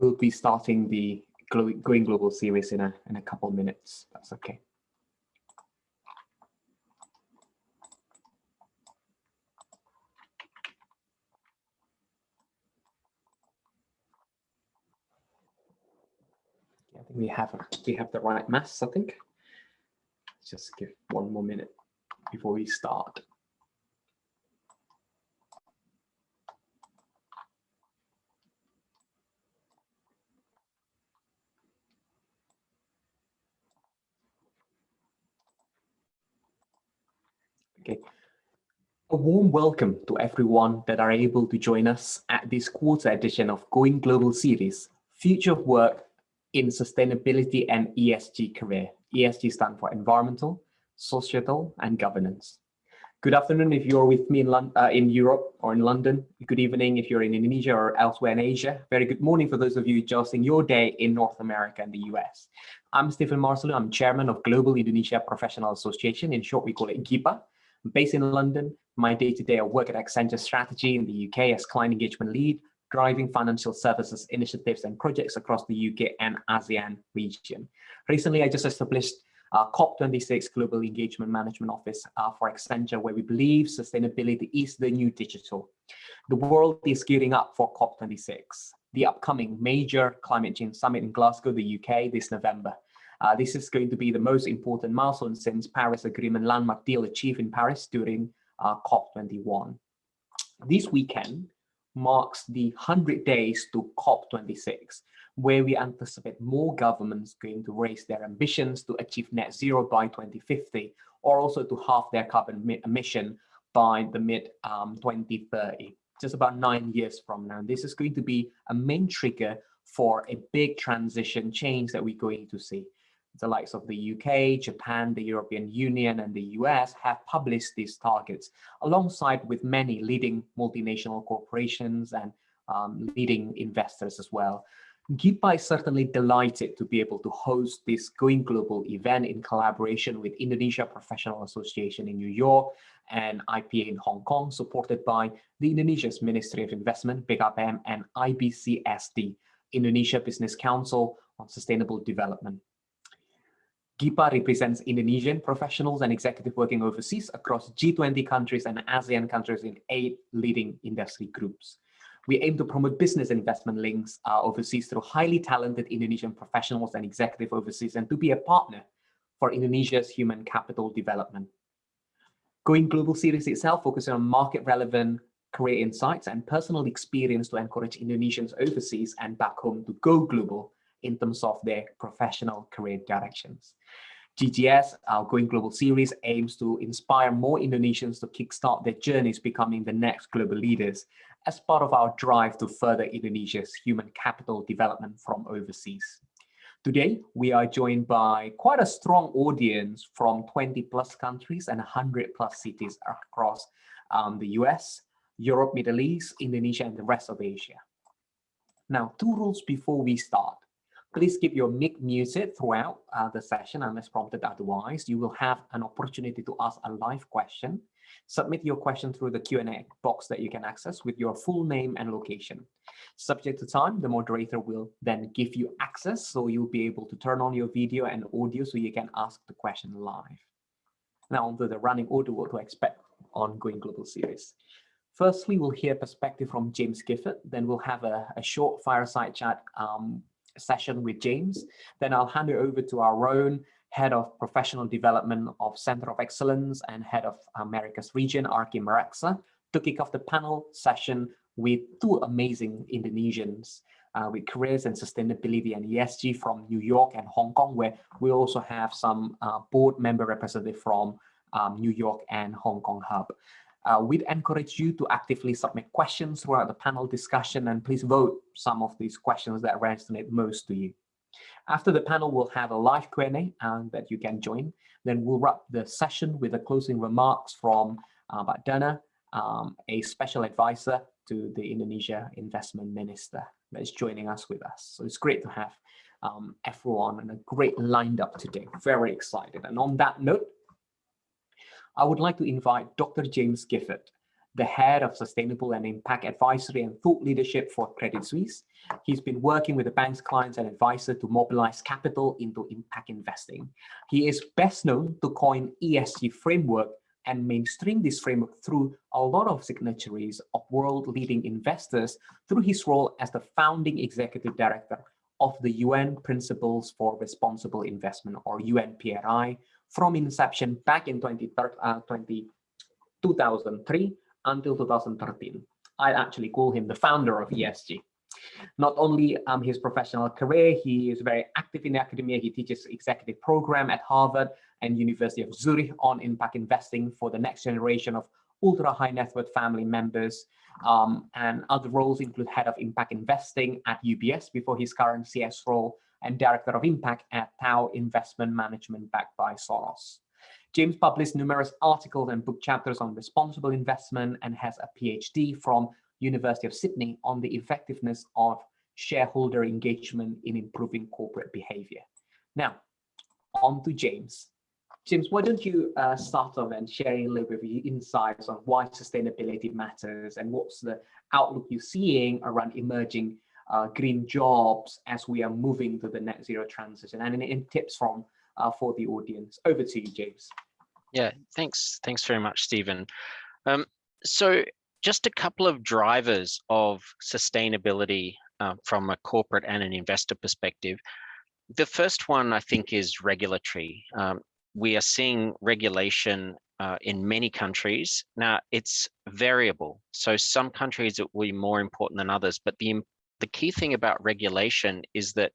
We'll be starting the Going Global series in a couple of minutes. That's okay. I think we have the right mass, I think. Let's just give one more minute before we start. Okay. A warm welcome to everyone that are able to join us at this quarter edition of Going Global series, Future of Work in Sustainability and ESG Career. ESG stands for Environmental, Societal, and Governance. Good afternoon if you're with me in Europe or in London. Good evening if you're in Indonesia or elsewhere in Asia. Very good morning for those of you adjusting your day in North America and the US. I'm Stephen Marcelo. I'm chairman of Global Indonesia Professional Association. In short, we call it GIPA. I'm based in London. My day-to-day I work at Accenture Strategy in the UK as client engagement lead, driving financial services initiatives and projects across the UK and ASEAN region. Recently, I just established COP26 Global Engagement Management Office for Accenture, where we believe sustainability is the new digital. The world is gearing up for COP26, the upcoming major climate change summit in Glasgow, the UK, this November. This is going to be the most important milestone since Paris Agreement landmark deal achieved in Paris during COP21. This weekend marks the 100 days to COP26, where we anticipate more governments going to raise their ambitions to achieve net zero by 2050, or also to halve their carbon emission by the mid-2030, just about 9 years from now. This is going to be a main trigger for a big transition change that we're going to see. The likes of the UK, Japan, the European Union, and the US have published these targets alongside with many leading multinational corporations and leading investors as well. GIPA is certainly delighted to be able to host this Going Global event in collaboration with Indonesia Professional Association in New York and IPA in Hong Kong, supported by the Indonesia's Ministry of Investment, BKPM, and IBCSD, Indonesia Business Council on Sustainable Development. GIPA represents Indonesian professionals and executives working overseas across G20 countries and ASEAN countries in 8 leading industry groups. We aim to promote business investment links overseas through highly talented Indonesian professionals and executives overseas, and to be a partner for Indonesia's human capital development. Going Global series itself focuses on market relevant career insights and personal experience to encourage Indonesians overseas and back home to go global in terms of their professional career directions. GGS, our Going Global series, aims to inspire more Indonesians to kickstart their journeys becoming the next global leaders as part of our drive to further Indonesia's human capital development from overseas. Today, we are joined by quite a strong audience from 20 plus countries and 100 plus cities across the US, Europe, Middle East, Indonesia, and the rest of Asia. Now, 2 rules before we start. Please keep your mic muted throughout the session unless prompted otherwise. You will have an opportunity to ask a live question. Submit your question through the Q&A box that you can access with your full name and location. Subject to time, the moderator will then give you access, so you'll be able to turn on your video and audio so you can ask the question live. Now onto the running order, what to expect on Going Global series. Firstly, we'll hear perspective from James Gifford. Then we'll have a short fireside chat session with James. Then I'll hand it over to our own Head of Professional Development of Center of Excellence and Head of Americas Region, Hakim, to kick off the panel session with 2 amazing Indonesians with careers in sustainability and ESG from New York and Hong Kong, where we also have some board member representative from New York and Hong Kong hub. We'd encourage you to actively submit questions throughout the panel discussion, and please vote some of these questions that resonate most to you. After the panel, we'll have a live Q&A that you can join. Then we'll wrap the session with the closing remarks from Pak Dana, a special advisor to the Indonesia Investment Minister that is joining us with us. So it's great to have everyone and a great lined up today. Very excited. And on that note, I would like to invite Dr. James Gifford, the head of Sustainable and Impact Advisory and Thought Leadership for Credit Suisse. He's been working with the bank's clients and advisors to mobilize capital into impact investing. He is best known to coin ESG framework and mainstream this framework through a lot of signatories of world-leading investors through his role as the founding executive director of the UN Principles for Responsible Investment, or UNPRI, from inception back in 2003 until 2013. I actually call him the founder of ESG. Not only his professional career, he is very active in academia. He teaches executive program at Harvard and University of Zurich on impact investing for the next generation of ultra high net worth family members. And other roles include head of impact investing at UBS before his current CS role, and director of impact at Tao Investment Management backed by Soros. James published numerous articles and book chapters on responsible investment and has a PhD from University of Sydney on the effectiveness of shareholder engagement in improving corporate behavior. Now, on to James. James, why don't you start off and sharing a little bit of your insights on why sustainability matters and what's the outlook you're seeing around emerging green jobs as we are moving to the net zero transition, and any tips from for the audience. Over to you, James. Yeah, thanks very much, Stephen. So just a couple of drivers of sustainability from a corporate and an investor perspective. The first one, I think, is regulatory. We are seeing regulation in many countries. Now, it's variable. So some countries it will be more important than others, but the key thing about regulation is that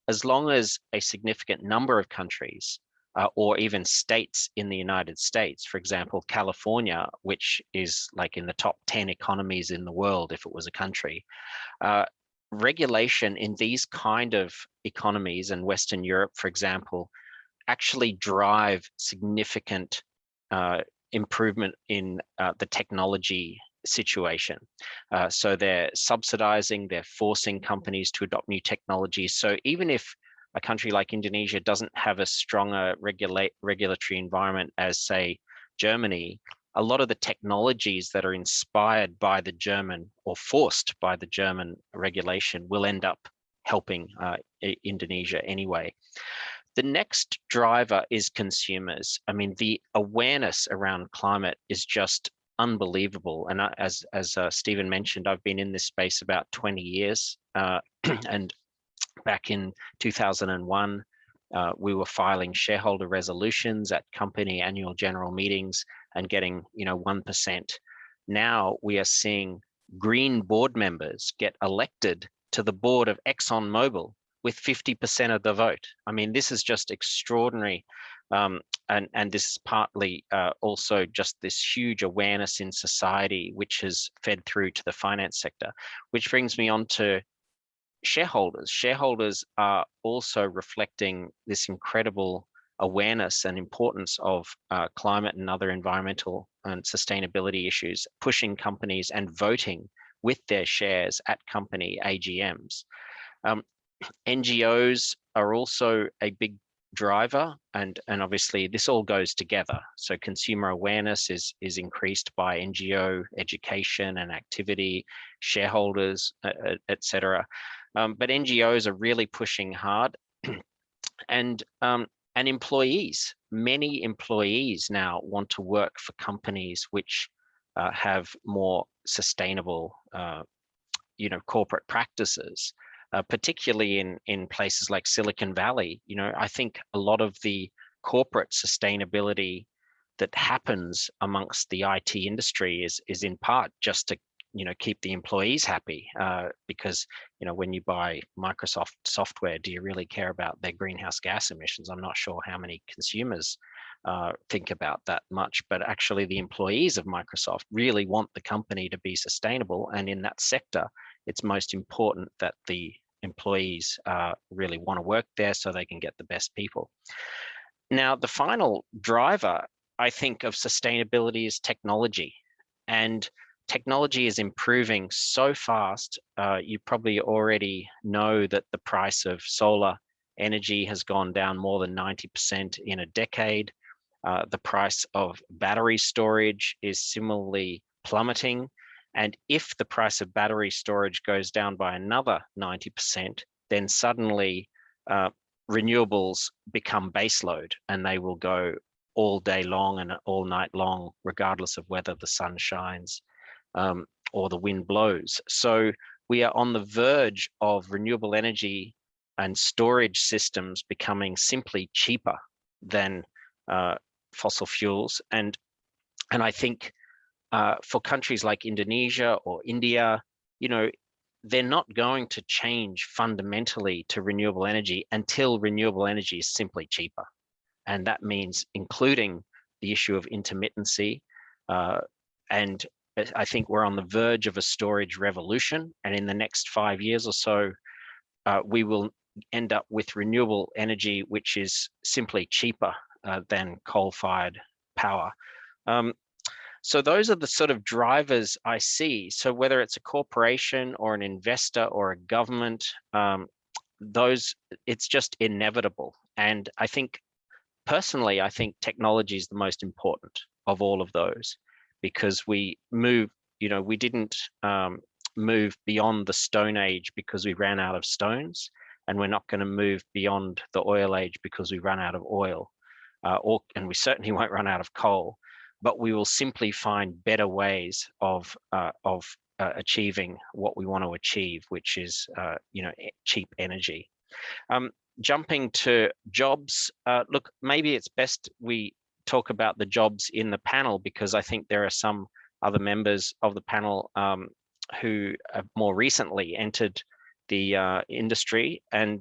as long as a significant number of countries or even states in the United States, for example, California, which is like in the top 10 economies in the world if it was a country, regulation in these kind of economies, and Western Europe, for example, actually drive significant improvement in the technology situation. So they're subsidizing, they're forcing companies to adopt new technologies. So even if a country like Indonesia doesn't have a stronger regulatory environment as, say, Germany, a lot of the technologies that are inspired by the German or forced by the German regulation will end up helping Indonesia anyway. The next driver is consumers. I mean, the awareness around climate is just unbelievable. And as Stephen mentioned, I've been in this space about 20 years. And back in 2001, we were filing shareholder resolutions at company annual general meetings and getting, 1%. Now we are seeing green board members get elected to the board of ExxonMobil with 50% of the vote. I mean, this is just extraordinary. And this is partly also just this huge awareness in society, which has fed through to the finance sector, which brings me on to shareholders. Shareholders are also reflecting this incredible awareness and importance of climate and other environmental and sustainability issues, pushing companies and voting with their shares at company AGMs. NGOs are also a big driver, and obviously this all goes together. So consumer awareness is increased by NGO education and activity, shareholders, etc. But NGOs are really pushing hard, and employees. Many employees now want to work for companies which have more sustainable, corporate practices. Particularly in places like Silicon Valley. I think a lot of the corporate sustainability that happens amongst the IT industry is in part just to keep the employees happy, because when you buy Microsoft software, do you really care about their greenhouse gas emissions? I'm not sure how many consumers think about that much, but actually the employees of Microsoft really want the company to be sustainable, and in that sector it's most important that the employees really want to work there so they can get the best people. Now, the final driver, I think, of sustainability is technology. And technology is improving so fast. You probably already know that the price of solar energy has gone down more than 90% in a decade. The price of battery storage is similarly plummeting. And if the price of battery storage goes down by another 90%, then suddenly renewables become baseload, and they will go all day long and all night long, regardless of whether the sun shines or the wind blows. So we are on the verge of renewable energy and storage systems becoming simply cheaper than fossil fuels. And I think for countries like Indonesia or India, you know, they're not going to change fundamentally to renewable energy until renewable energy is simply cheaper. And that means including the issue of intermittency. And I think we're on the verge of a storage revolution. And in the next 5 years or so, we will end up with renewable energy, which is simply cheaper than coal-fired power. So those are the sort of drivers I see. So whether it's a corporation or an investor or a government, it's just inevitable. And I think, personally, I think technology is the most important of all of those, because we move, you know, we didn't move beyond the Stone Age because we ran out of stones, and we're not going to move beyond the oil age because we ran out of oil, and we certainly won't run out of coal. But we will simply find better ways of achieving what we want to achieve, which is, you know, cheap energy. Jumping to jobs, look, maybe it's best we talk about the jobs in the panel, because I think there are some other members of the panel who have more recently entered the industry. And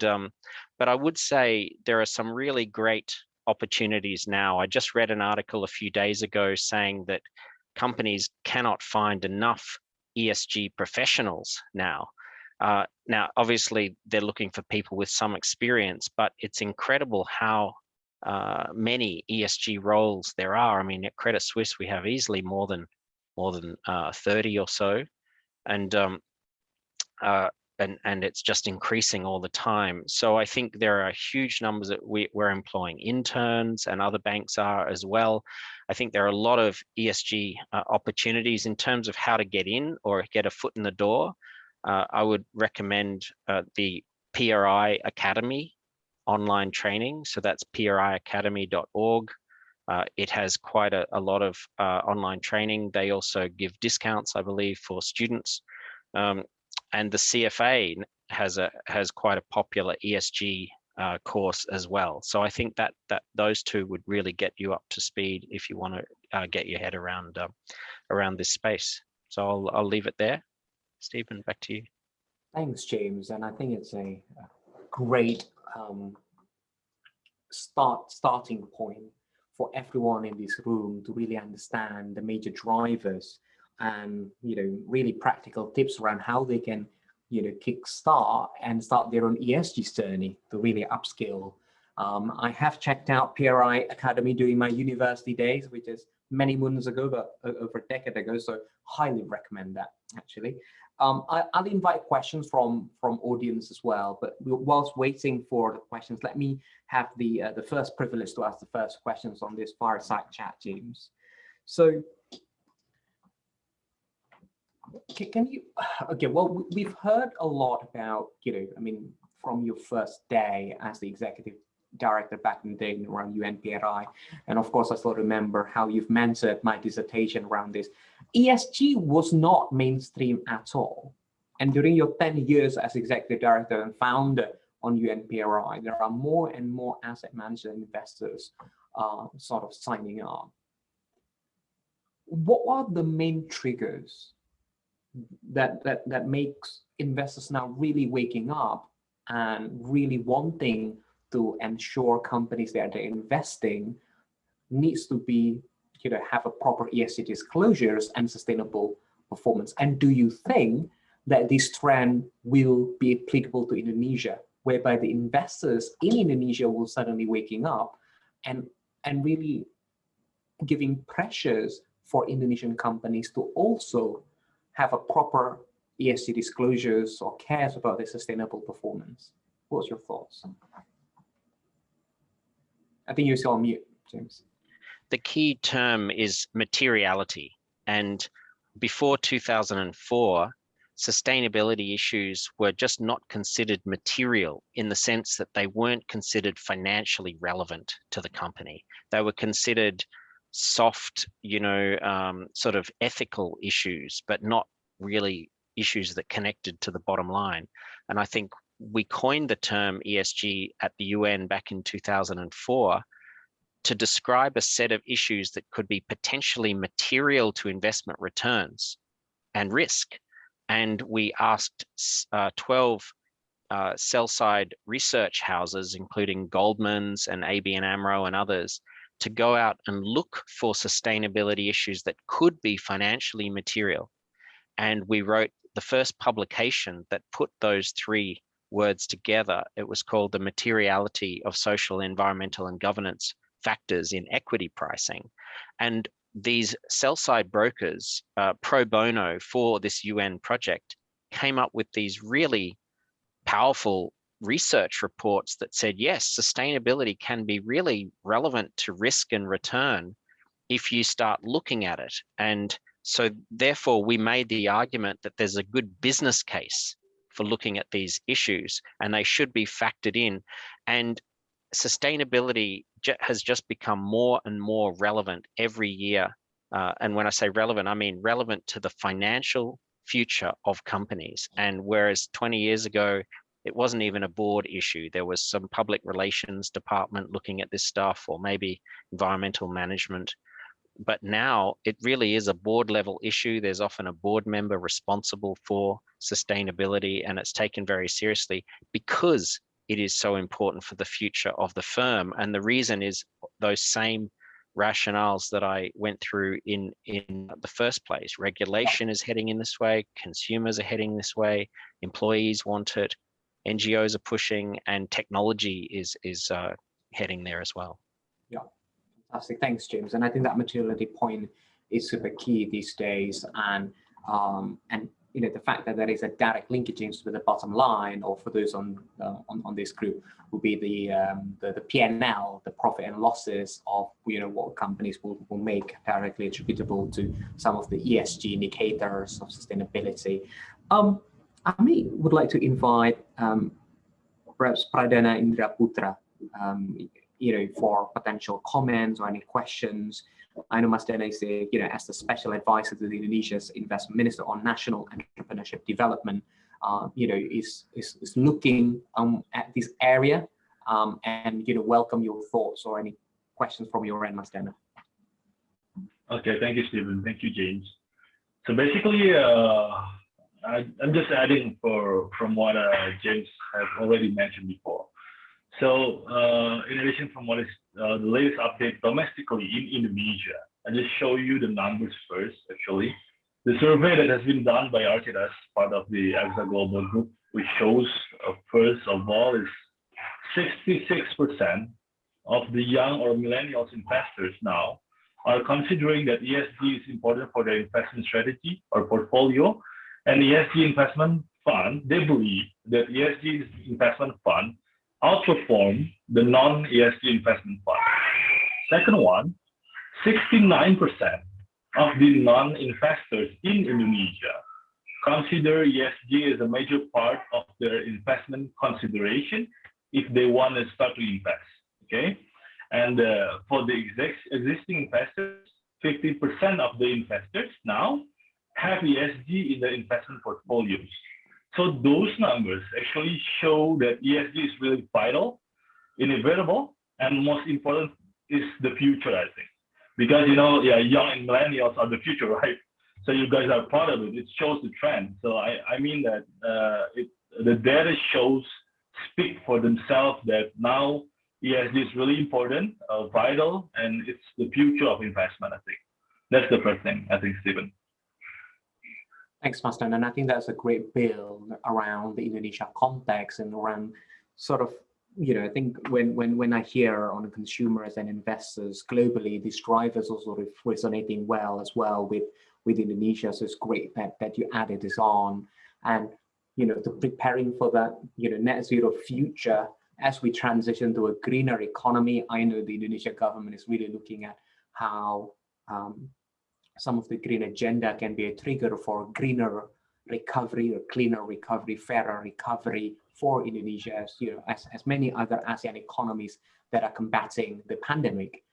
but I would say there are some really great opportunities now. I just read an article a few days ago saying that companies cannot find enough ESG professionals now. Now, obviously, they're looking for people with some experience, but it's incredible how many ESG roles there are. I mean, at Credit Suisse, we have easily more than 30 or so, and it's just increasing all the time. So I think there are huge numbers that we're employing interns, and other banks are as well. I think there are a lot of ESG opportunities in terms of how to get in or get a foot in the door. I would recommend the PRI Academy online training. So that's priacademy.org. It has quite a lot of online training. They also give discounts, I believe, for students. And the CFA has quite a popular ESG course as well. So I think that those two would really get you up to speed if you want to get your head around this space. So I'll leave it there. Stephen, back to you. Thanks, James. And I think it's a great starting point for everyone in this room to really understand the major drivers and, you know, really practical tips around how they can, you know, kickstart and start their own ESG journey to really upskill. I have checked out PRI Academy during my university days, which is many moons ago, but over a decade ago. So highly recommend that, actually. I'll invite questions from audience as well, but whilst waiting for the questions, let me have the first privilege to ask the first questions on this fireside chat, James. So can you, okay, well, we've heard a lot about, you know, I mean, from your first day as the executive director back in the day around UNPRI, and of course I still remember how you've mentored my dissertation around this. ESG was not mainstream at all, and during your 10 years as executive director and founder on UNPRI, there are more and more asset managers and investors sort of signing up. What are the main triggers that makes investors now really waking up and really wanting to ensure companies that they're investing needs to be, you know, have a proper ESG disclosures and sustainable performance? And do you think that this trend will be applicable to Indonesia, whereby the investors in Indonesia will suddenly waking up and really giving pressures for Indonesian companies to also have a proper ESG disclosures or cares about their sustainable performance? What's your thoughts? I think you're still on mute, James. The key term is materiality. And before 2004, sustainability issues were just not considered material in the sense that they weren't considered financially relevant to the company. They were considered soft, sort of ethical issues, but not really issues that connected to the bottom line. And I think we coined the term ESG at the UN back in 2004 to describe a set of issues that could be potentially material to investment returns and risk. And we asked 12 sell-side research houses, including Goldman's and ABN AMRO and others, to go out and look for sustainability issues that could be financially material. And we wrote the first publication that put those three words together. It was called The Materiality of Social, Environmental, and Governance Factors in Equity Pricing. And these sell-side brokers, pro bono for this UN project, came up with these really powerful research reports that said, yes, sustainability can be really relevant to risk and return if you start looking at it. And so therefore, we made the argument that there's a good business case for looking at these issues, and they should be factored in. And sustainability has just become more and more relevant every year. And when I say relevant, I mean relevant to the financial future of companies. And whereas 20 years ago, it wasn't even a board issue, there was some public relations department looking at this stuff, or maybe environmental management. But now it really is a board level issue. There's often a board member responsible for sustainability, and it's taken very seriously because it is so important for the future of the firm. And the reason is those same rationales that I went through in the first place. Regulation is heading in this way, consumers are heading this way, employees want it, NGOs are pushing, and technology is heading there as well. Yeah, fantastic. Thanks, James. And I think that materiality point is super key these days. And the fact that there is a direct linkage with the bottom line, or for those on this group, will be the P&L, the profit and losses of what companies will make directly attributable to some of the ESG indicators of sustainability. I would like to invite perhaps Pradana Indra Putra, for potential comments or any questions. I know Mas Dana is, as the special advisor to Indonesia's investment minister on national entrepreneurship development, is looking at this area, and welcome your thoughts or any questions from your end, Mas Dana. Okay, thank you, Stephen. Thank you, James. So basically, I'm just adding from what James has already mentioned before. So in addition from what is the latest update domestically in Indonesia, I just show you the numbers first, actually. The survey that has been done by Architas, part of the EXA Global Group, which shows, first of all, is 66% of the young or millennials investors now are considering that ESG is important for their investment strategy or portfolio. And ESG investment fund, they believe that ESG investment fund outperform the non-ESG investment fund. Second one, 69% of the non-investors in Indonesia consider ESG as a major part of their investment consideration if they want to start to invest, okay? And for the existing investors, 50% of the investors now have ESG in their investment portfolios. So those numbers actually show that ESG is really vital, inevitable, and most important is the future, I think. Because, young and millennials are the future, right? So you guys are part of it. It shows the trend. So I mean that the data speak for themselves that now ESG is really important, vital, and it's the future of investment, I think. That's the first thing, I think, Stephen. Thanks, Mas Dana. And I think that's a great build around the Indonesia context and around sort of, I think when I hear on consumers and investors globally, these drivers are sort of resonating well as well with Indonesia. So it's great that you added this on. And, to preparing for that, net zero future as we transition to a greener economy. I know the Indonesian government is really looking at how some of the green agenda can be a trigger for greener recovery or cleaner recovery, fairer recovery for Indonesia, as as many other ASEAN economies that are combating the pandemic.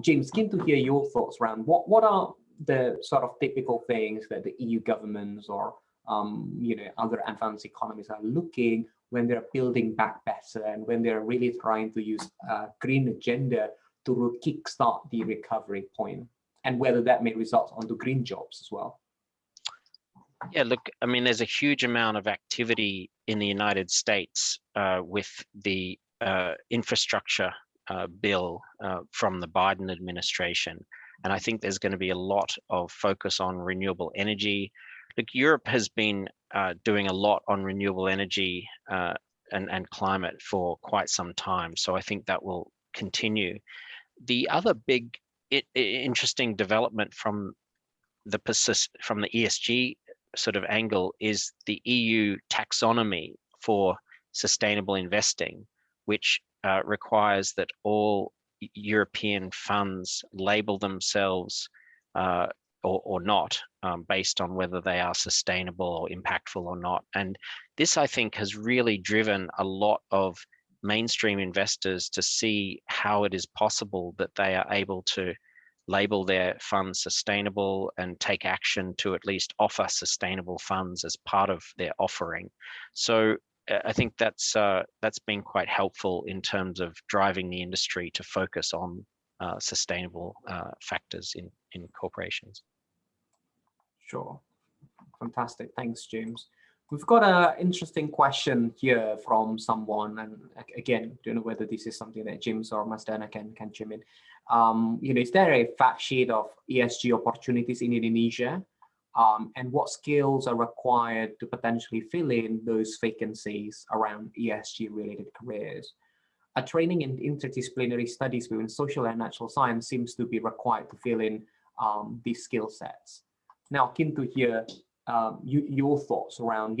James, keen to hear your thoughts around what are the sort of typical things that the EU governments or other advanced economies are looking when they're building back better and when they're really trying to use a green agenda to kickstart the recovery point, and whether that may result onto green jobs as well. Yeah, look, I mean, there's a huge amount of activity in the United States with the infrastructure bill from the Biden administration. And I think there's going to be a lot of focus on renewable energy. Look, Europe has been doing a lot on renewable energy and climate for quite some time. So I think that will continue. The other big interesting development from the ESG sort of angle is the EU taxonomy for sustainable investing, which requires that all European funds label themselves or not based on whether they are sustainable or impactful or not. And this, I think, has really driven a lot of mainstream investors to see how it is possible that they are able to label their funds sustainable and take action to at least offer sustainable funds as part of their offering. So I think that's been quite helpful in terms of driving the industry to focus on sustainable factors in corporations. Sure. Fantastic. Thanks, James. We've got an interesting question here from someone, and again, don't know whether this is something that James or Masdana can chime in. Is there a fact sheet of ESG opportunities in Indonesia, and what skills are required to potentially fill in those vacancies around ESG-related careers? A training in interdisciplinary studies within social and natural science seems to be required to fill in these skill sets. Now, keen to hear your thoughts around,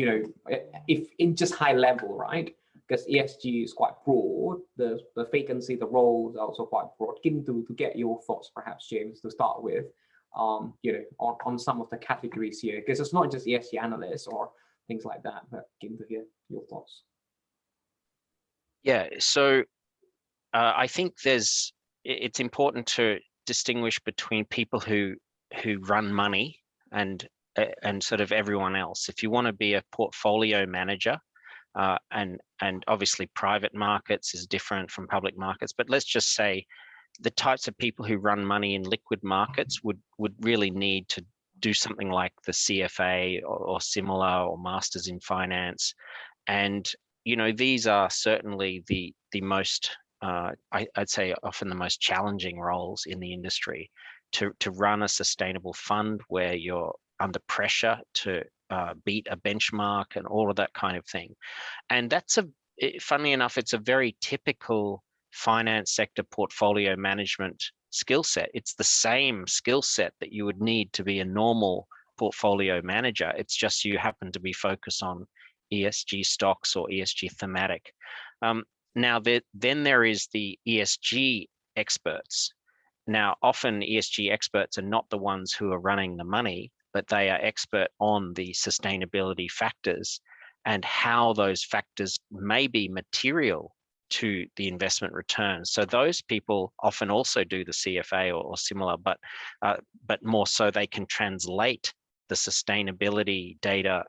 if in just high level, right? Because ESG is quite broad, the vacancy, the roles are also quite broad. Keen to get your thoughts, perhaps, James, to start with, on some of the categories here, because it's not just ESG analysts or things like that, but keen to hear your thoughts. Yeah, so I think it's important to distinguish between people who run money and sort of everyone else. If you want to be a portfolio manager, and obviously private markets is different from public markets, but let's just say the types of people who run money in liquid markets would really need to do something like the CFA or similar, or Masters in Finance. And these are certainly the most I'd say often the most challenging roles in the industry, to run a sustainable fund where you're under pressure to beat a benchmark and all of that kind of thing. And that's funnily enough, it's a very typical finance sector portfolio management skill set. It's the same skill set that you would need to be a normal portfolio manager. It's just you happen to be focused on ESG stocks or ESG thematic. Now, then there is the ESG experts. Now, often ESG experts are not the ones who are running the money, but they are expert on the sustainability factors and how those factors may be material to the investment returns. So those people often also do the CFA or similar, but more so they can translate the sustainability data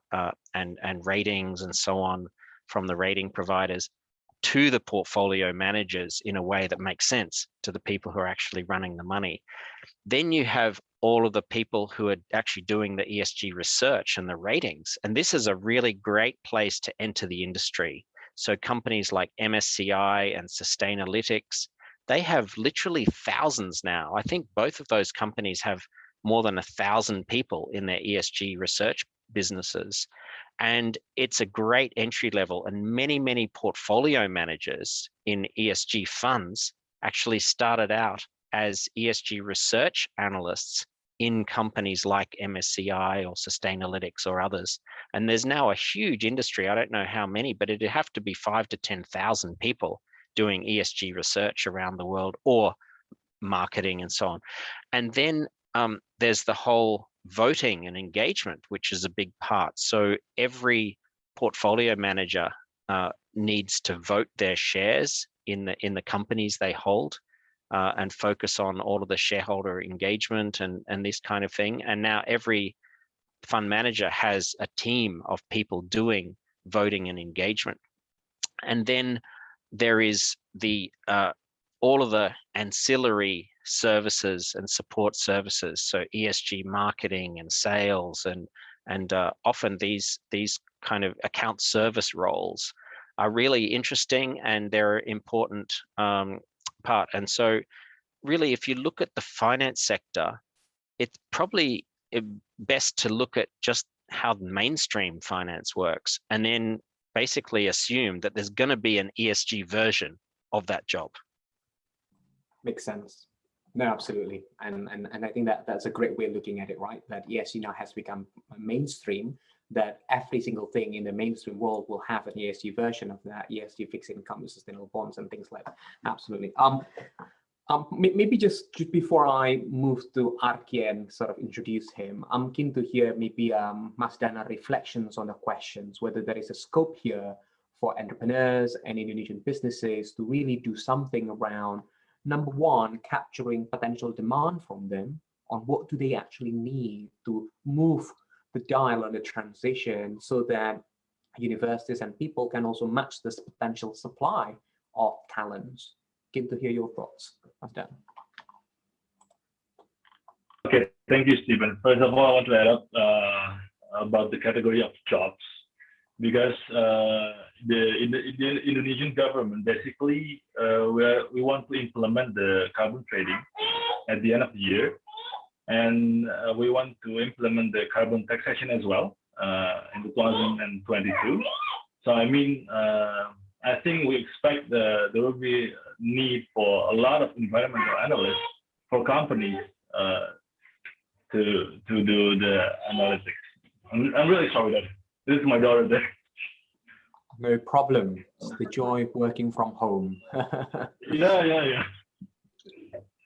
and ratings and so on from the rating providers to the portfolio managers in a way that makes sense to the people who are actually running the money. Then you have all of the people who are actually doing the ESG research and the ratings. And this is a really great place to enter the industry. So companies like MSCI and Sustainalytics, they have literally thousands now. I think both of those companies have more than 1,000 people in their ESG research businesses. And it's a great entry level, and many portfolio managers in ESG funds actually started out as ESG research analysts in companies like MSCI or Sustainalytics or others. And there's now a huge industry. I don't know how many, but it'd have to be 5,000 to 10,000 people doing ESG research around the world, or marketing and so on. And then there's the whole voting and engagement, which is a big part. So every portfolio manager needs to vote their shares in the companies they hold, and focus on all of the shareholder engagement and this kind of thing. And now every fund manager has a team of people doing voting and engagement. And then there is the all of the ancillary services and support services, so ESG marketing and sales, and often these kind of account service roles are really interesting, and they're important part. And so really, if you look at the finance sector, it's probably best to look at just how mainstream finance works, and then basically assume that there's going to be an ESG version of that job. Makes sense. No, absolutely. And I think that's a great way of looking at it, right? That ESG now has become mainstream, that every single thing in the mainstream world will have an ESG version of that, ESG fixed income, sustainable bonds, and things like that. Absolutely. Maybe just before I move to Arki and sort of introduce him, I'm keen to hear maybe Mas Dana reflections on the questions, whether there is a scope here for entrepreneurs and Indonesian businesses to really do something around, number one, capturing potential demand from them on what do they actually need to move the dial on the transition, so that universities and people can also match this potential supply of talents. Keen to hear your thoughts. Okay, thank you, Stephen. First of all, I want to add up about the category of jobs, because the Indonesian government basically we want to implement the carbon trading at the end of the year, and we want to implement the carbon taxation as well in 2022. So I mean, I think we expect there will be need for a lot of environmental analysts for companies to do the analytics. I'm really sorry that this is my daughter there. No problem. It's the joy of working from home. Yeah.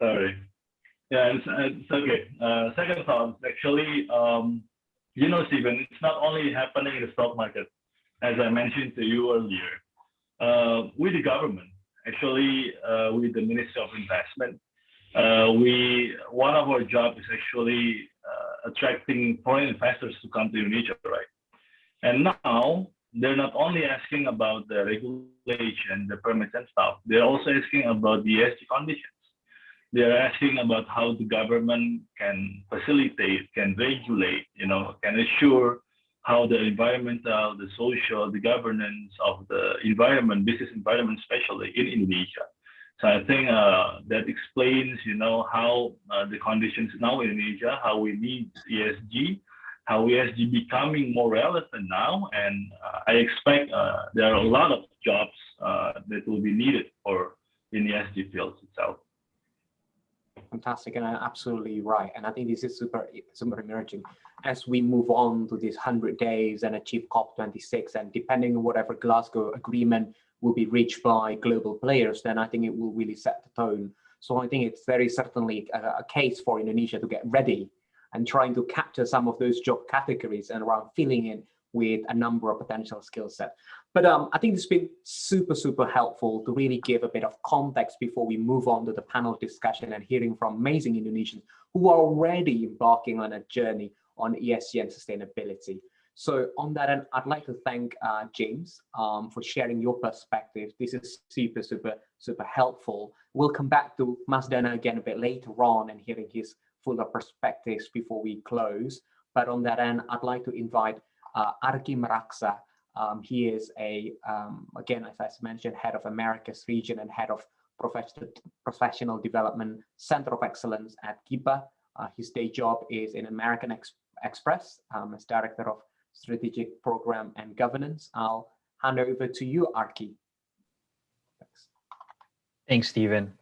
Sorry. Yeah, it's okay. Second thought, actually, you know, Stephen, it's not only happening in the stock market, as I mentioned to you earlier. With the government, actually, with the Ministry of Investment, one of our jobs is actually attracting foreign investors to come to Indonesia, right? And now they're not only asking about the regulation, the permits and stuff, they're also asking about the ESG conditions. They're asking about how the government can facilitate, can regulate, you know, can assure how the environmental, the social, the governance of the environment, business environment, especially in Indonesia. So I think that explains, you know, how the conditions now in Indonesia, how we need ESG, how ESG becoming more relevant now, and I expect there are a lot of jobs that will be needed for in the ESG fields itself. Fantastic, and absolutely right. And I think this is super emerging as we move on to these 100 days and achieve COP26, and depending on whatever Glasgow agreement will be reached by global players, then I think it will really set the tone. So I think it's very certainly a case for Indonesia to get ready and trying to capture some of those job categories and around filling in with a number of potential skill sets. But I think it's been super helpful to really give a bit of context before we move on to the panel discussion and hearing from amazing Indonesians who are already embarking on a journey on ESG and sustainability. So on that end, I'd like to thank James for sharing your perspective. This is super helpful. We'll come back to Mas Dana again a bit later on and hearing his fuller perspectives before we close. But on that end, I'd like to invite Arki Meraksa. He is again, as I mentioned, head of Americas region and head of professional development center of excellence at GIPA. His day job is in American Express as director of strategic program and governance. I'll hand over to you, Arki. Thanks, Stephen.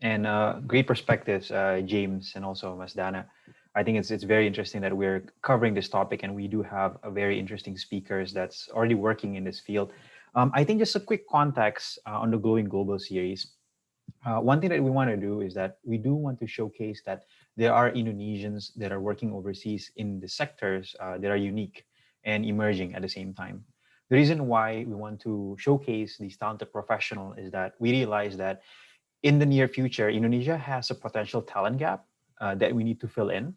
And great perspectives, James, and also Mas Dana. I think it's very interesting that we're covering this topic, and we do have a very interesting speakers that's already working in this field. I think just a quick context on the Going Global series. One thing that we want to do is that we do want to showcase that there are Indonesians that are working overseas in the sectors that are unique and emerging at the same time. The reason why we want to showcase these talented professionals is that we realize that in the near future, Indonesia has a potential talent gap that we need to fill in.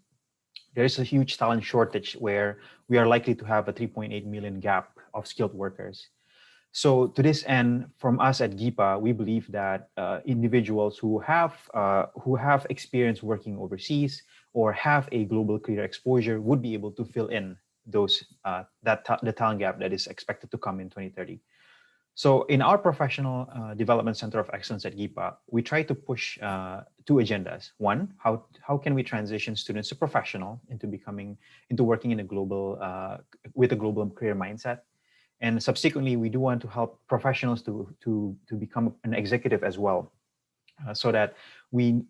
There is a huge talent shortage where we are likely to have a 3.8 million gap of skilled workers. So to this end, from us at GIPA, we believe that individuals who have experience working overseas or have a global career exposure would be able to fill in those the talent gap that is expected to come in 2030. So in our professional development center of excellence at GIPA, we try to push two agendas. One, how can we transition students to professional into working in a global with a global career mindset. And subsequently, we do want to help professionals to become an executive as well, so that we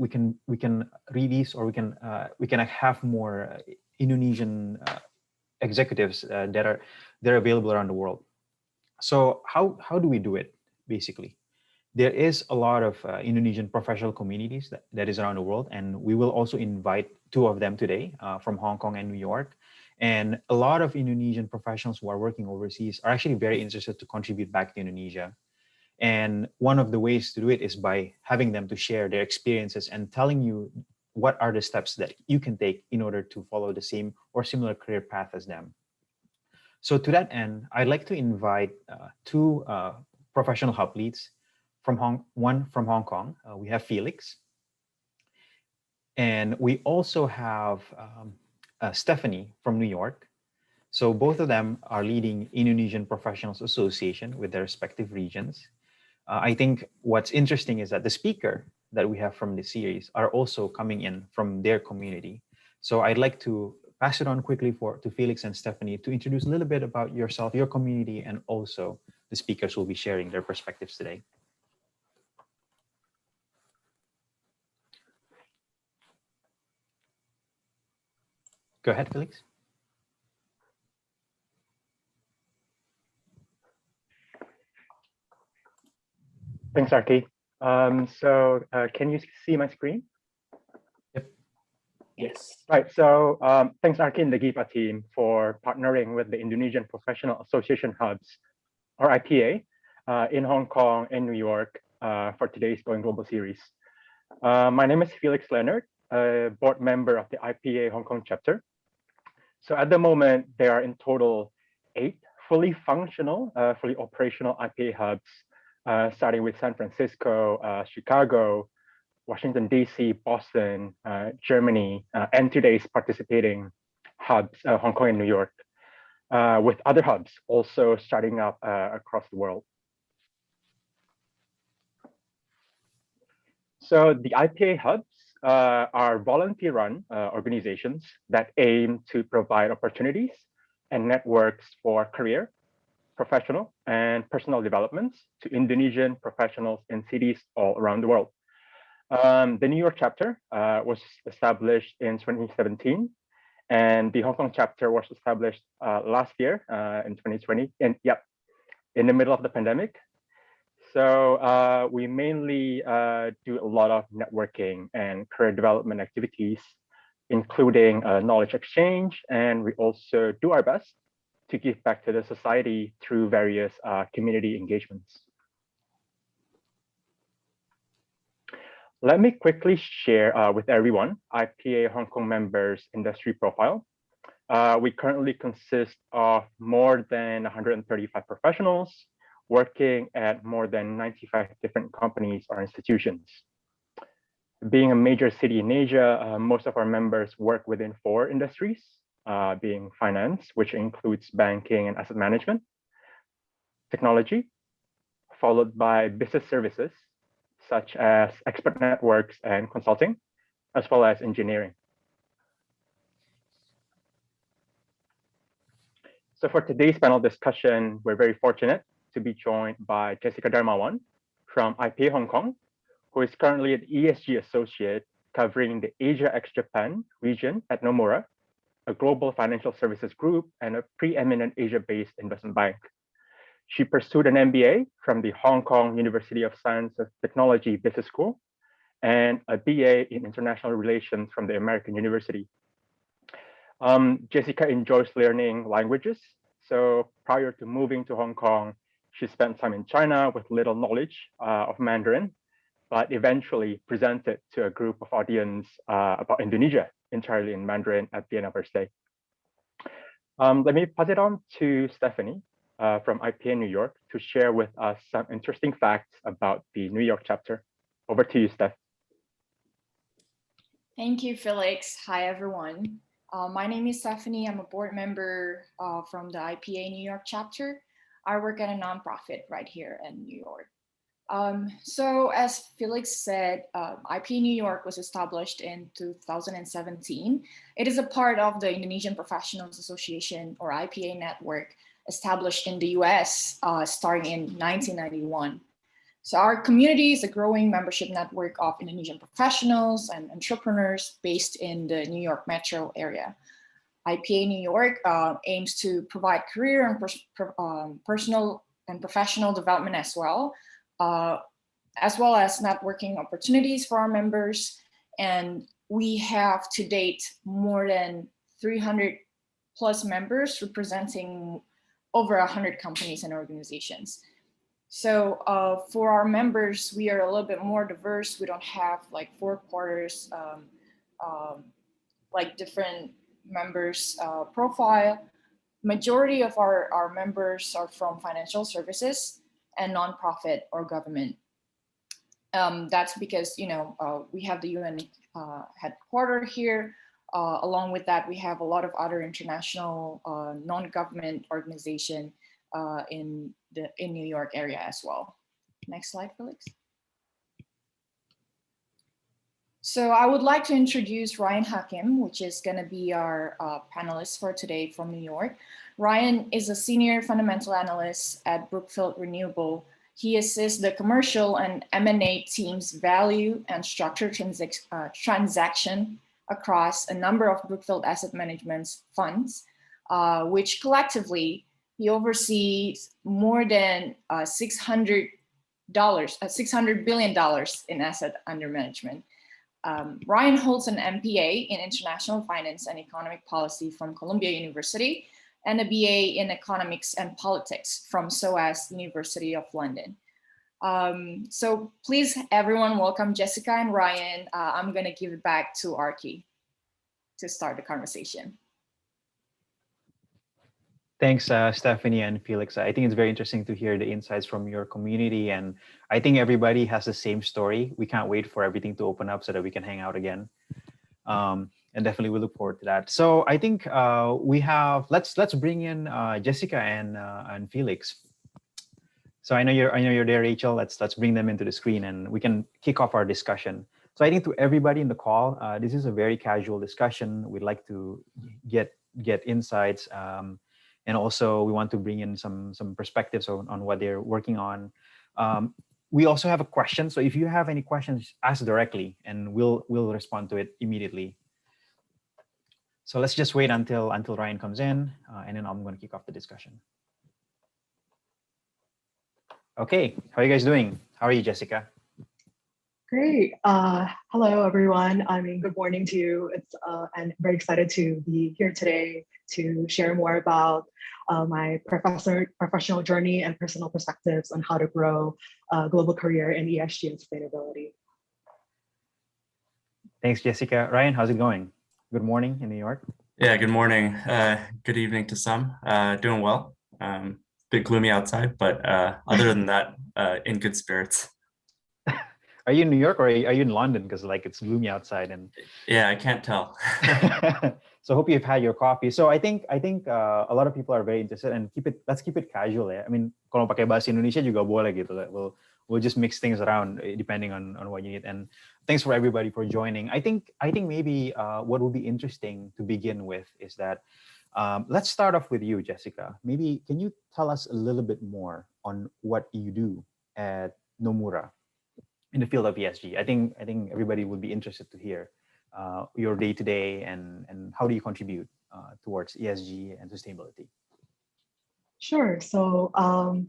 can release, or we can have more Indonesian executives that are available around the world. So how do we do it? Basically, there is a lot of Indonesian professional communities that is around the world, and we will also invite two of them today from Hong Kong and New York. And a lot of Indonesian professionals who are working overseas are actually very interested to contribute back to Indonesia. And one of the ways to do it is by having them to share their experiences and telling you what are the steps that you can take in order to follow the same or similar career path as them. So to that end, I'd like to invite two professional hub leads one from Hong Kong. We have Felix. And we also have Stephanie from New York. So both of them are leading Indonesian Professionals Association with their respective regions. I think what's interesting is that the speaker that we have from this series are also coming in from their community. So I'd like to pass it on quickly to Felix and Stephanie to introduce a little bit about yourself, your community, and also the speakers will be sharing their perspectives today. Go ahead, Felix. Thanks, Arki. Can you see my screen? Yep. Yes. Right. So thanks, Arki and the GIPA team for partnering with the Indonesian Professional Association Hubs, or IPA, in Hong Kong and New York for today's Going Global series. My name is Felix Leonard, a board member of the IPA Hong Kong chapter. So at the moment, there are in total 8 fully functional, fully operational IPA hubs, starting with San Francisco, Chicago, Washington, DC, Boston, Germany, and today's participating hubs, Hong Kong and New York, with other hubs also starting up across the world. So the IPA hubs are volunteer-run organizations that aim to provide opportunities and networks for career, professional, and personal developments to Indonesian professionals in cities all around the world. The New York chapter was established in 2017, and the Hong Kong chapter was established last year in 2020, and in the middle of the pandemic. So we mainly do a lot of networking and career development activities, including knowledge exchange, and we also do our best to give back to the society through various community engagements. Let me quickly share with everyone IPA Hong Kong members' industry profile. We currently consist of more than 135 professionals working at more than 95 different companies or institutions. Being a major city in Asia, most of our members work within 4 industries, being finance, which includes banking and asset management, technology, followed by business services, such as expert networks and consulting, as well as engineering. So for today's panel discussion, we're very fortunate to be joined by Jessica Darmawan from IPA Hong Kong, who is currently an ESG associate covering the Asia ex-Japan region at Nomura, a global financial services group and a preeminent Asia-based investment bank. She pursued an MBA from the Hong Kong University of Science and Technology Business School and a BA in International Relations from the American University. Jessica enjoys learning languages. So prior to moving to Hong Kong, she spent time in China with little knowledge of Mandarin, but eventually presented to a group of audience about Indonesia entirely in Mandarin at the end of her stay. Let me pass it on to Stephanie from IPA New York to share with us some interesting facts about the New York chapter. Over to you, Steph. Thank you, Felix. Hi, everyone. My name is Stephanie. I'm a board member from the IPA New York chapter. I work at a nonprofit right here in New York. So as Felix said, IPA New York was established in 2017. It is a part of the Indonesian Professionals Association, or IPA network, established in the US starting in 1991. So our community is a growing membership network of Indonesian professionals and entrepreneurs based in the New York metro area. IPA New York aims to provide career and personal and professional development as well as networking opportunities for our members. And we have to date more than 300 plus members representing over 100 companies and organizations. So for our members, we are a little bit more diverse. We don't have like 4 quarters, like different members profile. Majority of our members are from financial services and nonprofit or government. That's because, you know, we have the UN headquarters here. Along with that, we have a lot of other international non-government organization in New York area as well. Next slide, Felix. So I would like to introduce Ryan Hakim, which is going to be our panelist for today from New York. Ryan is a senior fundamental analyst at Brookfield Renewable. He assists the commercial and M&A teams value and structure transaction across a number of Brookfield Asset Management funds, which collectively he oversees more than $600 billion in asset under management. Ryan holds an MPA in International Finance and Economic Policy from Columbia University and a BA in Economics and Politics from SOAS University of London. So please, everyone, welcome Jessica and Ryan. I'm going to give it back to Arki to start the conversation. Thanks, Stephanie and Felix. I think it's very interesting to hear the insights from your community, and I think everybody has the same story. We can't wait for everything to open up so that we can hang out again, and definitely we look forward to that. So I think we have let's bring in Jessica and Felix. So I know you're there, Rachel. Let's bring them into the screen and we can kick off our discussion. So I think to everybody in the call, this is a very casual discussion. We'd like to get insights. And also we want to bring in some perspectives on what they're working on. We also have a question. So if you have any questions, ask directly and we'll respond to it immediately. So let's just wait until Ryan comes in and then I'm going to kick off the discussion. Okay, how are you guys doing? How are you, Jessica? Great. Hello, everyone. I mean, good morning to you. It's and very excited to be here today to share more about my professional journey and personal perspectives on how to grow a global career in ESG and sustainability. Thanks, Jessica. Ryan, how's it going? Good morning in New York. Yeah, good morning. Good evening to some. Doing well. Bit gloomy outside, but other than that, in good spirits. Are you in New York or are you in London? Because like it's gloomy outside and. Yeah, I can't tell. So hope you've had your coffee. So I think a lot of people are very interested and let's keep it casual. I mean, kalau pakai bahasa Indonesia juga boleh gitu. We'll just mix things around depending on what you need. And thanks for everybody for joining. I think maybe what would be interesting to begin with is that let's start off with you, Jessica. Maybe can you tell us a little bit more on what you do at Nomura in the field of ESG? I think everybody would be interested to hear your day-to-day and how do you contribute towards ESG and sustainability? Sure. So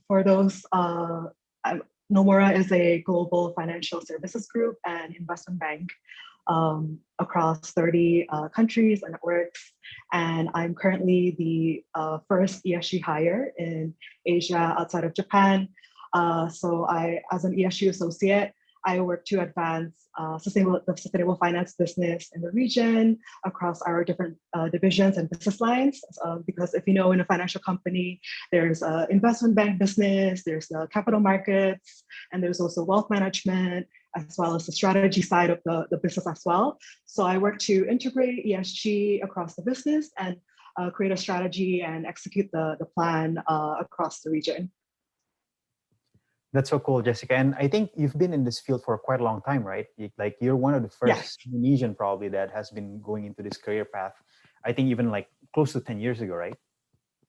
for those, Nomura is a global financial services group and investment bank across 30 countries and networks. And I'm currently the first ESG hire in Asia outside of Japan. So as an ESG associate, I work to advance the sustainable finance business in the region across our different divisions and business lines. Because if you know, in a financial company, there's investment bank business, there's the capital markets, and there's also wealth management, as well as the strategy side of the business as well. So I work to integrate ESG across the business and create a strategy and execute the plan across the region. That's so cool, Jessica. And I think you've been in this field for quite a long time, right? Like you're one of the first Indonesian probably that has been going into this career path. I think even like close to 10 years ago, right?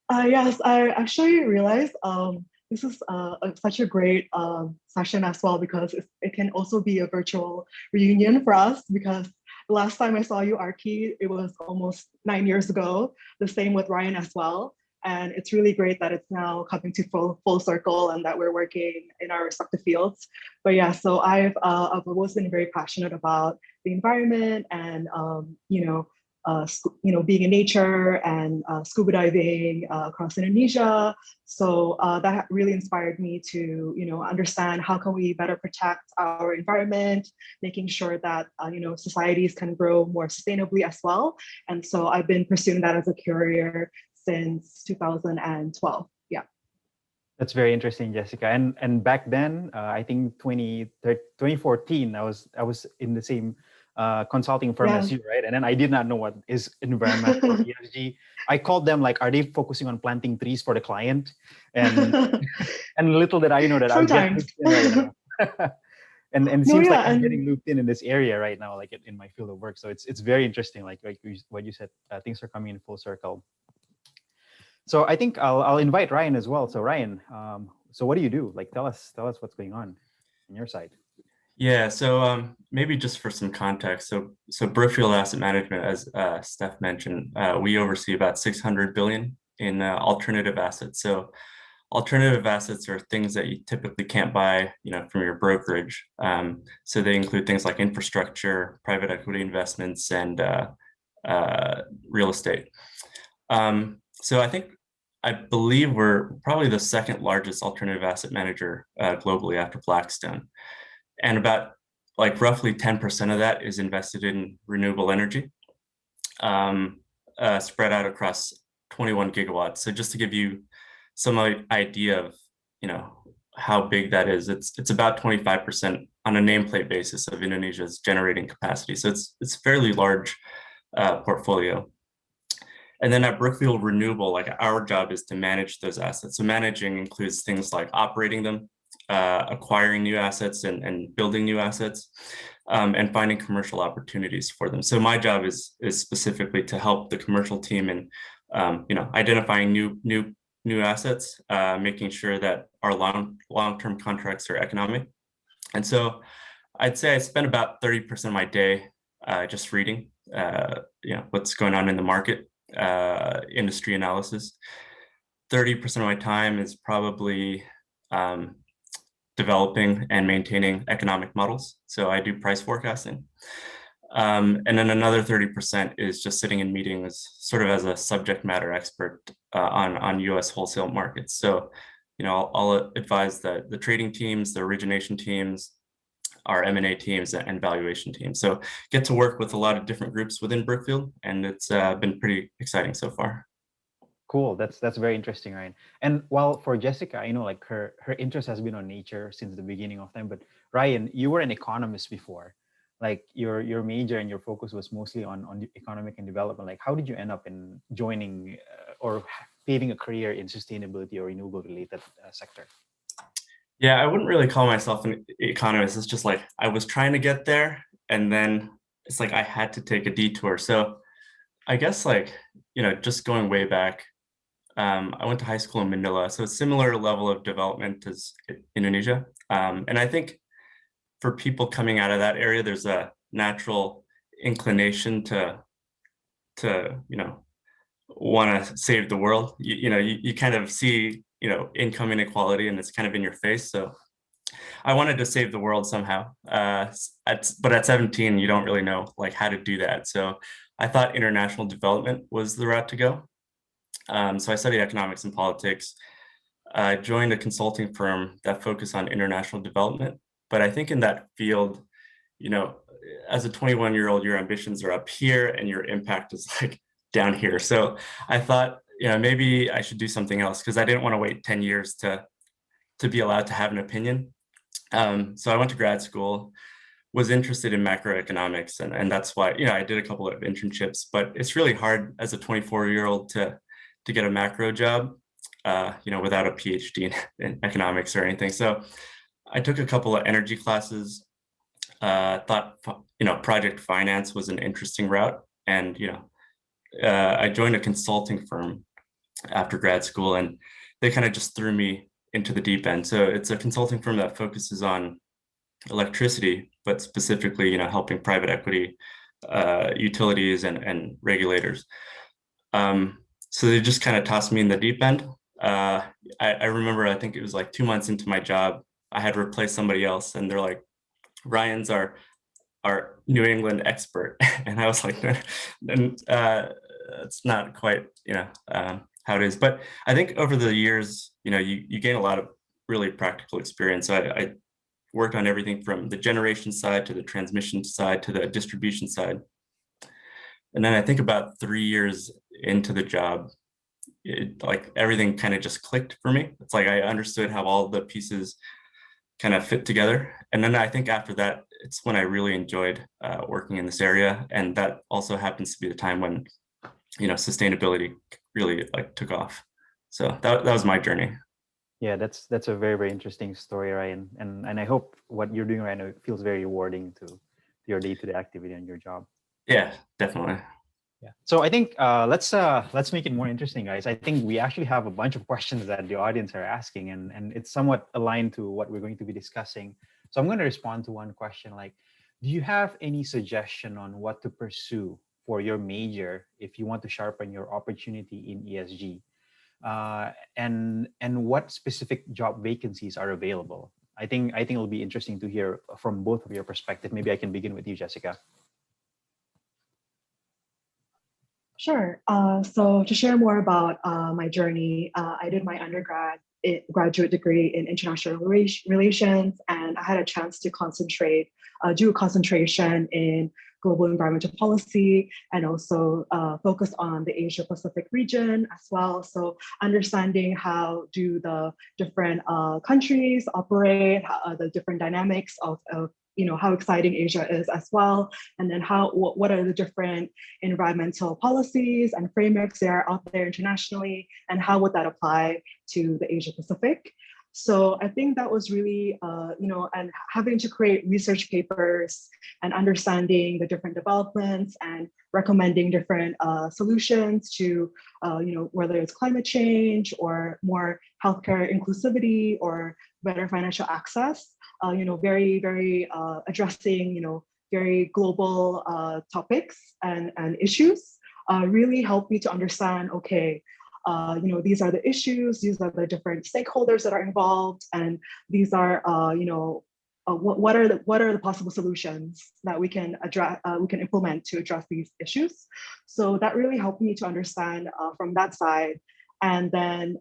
Yes, I actually realized this is such a great session as well, because it can also be a virtual reunion for us, because the last time I saw you, Arki, it was almost 9 years ago. The same with Ryan as well. And it's really great that it's now coming to full circle and that we're working in our respective fields. But yeah, so I've always been very passionate about the environment and being in nature and scuba diving across Indonesia. So that really inspired me to understand how can we better protect our environment, making sure that societies can grow more sustainably as well. And so I've been pursuing that as a career since 2012. Yeah. That's very interesting, Jessica. And back then, I think 2014, I was in the same consulting firm as you, right? And then I did not know what is environmental ESG. I called them like, are they focusing on planting trees for the client? And and little did I know that sometimes. I'll get looped in right now. and it seems like I'm getting looped in this area right now, like in my field of work. So it's very interesting, like what you said, things are coming in full circle. So I think I'll invite Ryan as well. So Ryan, so what do you do? Like, tell us what's going on your side. Yeah, so maybe just for some context, so Brookfield Asset Management, as Steph mentioned, we oversee about 600 billion in alternative assets. So alternative assets are things that you typically can't buy, from your brokerage. So they include things like infrastructure, private equity investments, and real estate. So I believe we're probably the second largest alternative asset manager globally after Blackstone. And about roughly 10% of that is invested in renewable energy, spread out across 21 gigawatts. So just to give you some idea of, how big that is, it's about 25% on a nameplate basis of Indonesia's generating capacity. So it's fairly large portfolio. And then at Brookfield Renewable, our job is to manage those assets. So managing includes things like operating them, acquiring new assets and building new assets, and finding commercial opportunities for them. So my job is specifically to help the commercial team in, identifying new assets, making sure that our long-term contracts are economic. And so I'd say I spend about 30% of my day just reading, what's going on in the market. Industry analysis. 30% of my time is probably developing and maintaining economic models. So I do price forecasting. And then another 30% is just sitting in meetings sort of as a subject matter expert on US wholesale markets. So, I'll advise the trading teams, the origination teams, our M&A teams and valuation teams. So get to work with a lot of different groups within Brookfield, and it's been pretty exciting so far. Cool. That's very interesting, Ryan. And while for Jessica, her interest has been on nature since the beginning of time. But Ryan, you were an economist before. Like your major and your focus was mostly on economic and development. Like, how did you end up in joining or paving a career in sustainability or renewable related sector? Yeah, I wouldn't really call myself an economist. It's just like I was trying to get there, and then it's like I had to take a detour. So I guess just going way back, I went to high school in Manila, so a similar level of development as Indonesia. And I think for people coming out of that area, there's a natural inclination to want to save the world. You kind of see, income inequality, and it's kind of in your face. So I wanted to save the world somehow. But at 17, you don't really know like how to do that. So I thought international development was the route to go. So I studied economics and politics. I joined a consulting firm that focused on international development. But I think in that field, as a 21-year-old, your ambitions are up here and your impact is like down here. So I thought, maybe I should do something else, because I didn't want to wait 10 years to be allowed to have an opinion. So I went to grad school, was interested in macroeconomics, and that's why, I did a couple of internships, but it's really hard as a 24-year-old to get a macro job, without a PhD in economics or anything. So I took a couple of energy classes, thought, project finance was an interesting route. And, I joined a consulting firm after grad school, and they kind of just threw me into the deep end. So it's a consulting firm that focuses on electricity, but specifically, helping private equity, utilities and regulators. So they just kind of tossed me in the deep end. I remember, I think it was like 2 months into my job, I had replaced somebody else, and they're like, Ryan's our New England expert. And I was like, it's not quite, how it is. But I think over the years, you gain a lot of really practical experience. So I worked on everything from the generation side to the transmission side to the distribution side. And then I think about 3 years into the job, like everything kind of just clicked for me. It's like I understood how all the pieces kind of fit together. And then I think after that, it's when I really enjoyed working in this area. And that also happens to be the time when, sustainability really like took off. So that was my journey. Yeah, that's a very, very interesting story, Ryan. And I hope what you're doing right now feels very rewarding to your day-to-day activity and your job. Yeah, definitely. Yeah. So I think let's make it more interesting, guys. I think we actually have a bunch of questions that the audience are asking, and it's somewhat aligned to what we're going to be discussing. So I'm going to respond to one question like, do you have any suggestion on what to pursue for your major if you want to sharpen your opportunity in ESG? And what specific job vacancies are available? I think it'll be interesting to hear from both of your perspective. Maybe I can begin with you, Jessica. Sure. So to share more about my journey, I did my graduate degree in international relations, and I had a chance to do a concentration in global environmental policy, and also focus on the Asia Pacific region as well. So understanding how do the different countries operate, the different dynamics of how exciting Asia is as well, and then what are the different environmental policies and frameworks that are out there internationally, and how would that apply to the Asia Pacific. So I think that was really, and having to create research papers and understanding the different developments and recommending different solutions to, whether it's climate change or more healthcare inclusivity or better financial access, very, very addressing, very global topics and issues really helped me to understand, okay, these are the issues, these are the different stakeholders that are involved, and these are, what are the possible solutions that we can implement to address these issues. So that really helped me to understand from that side. And then,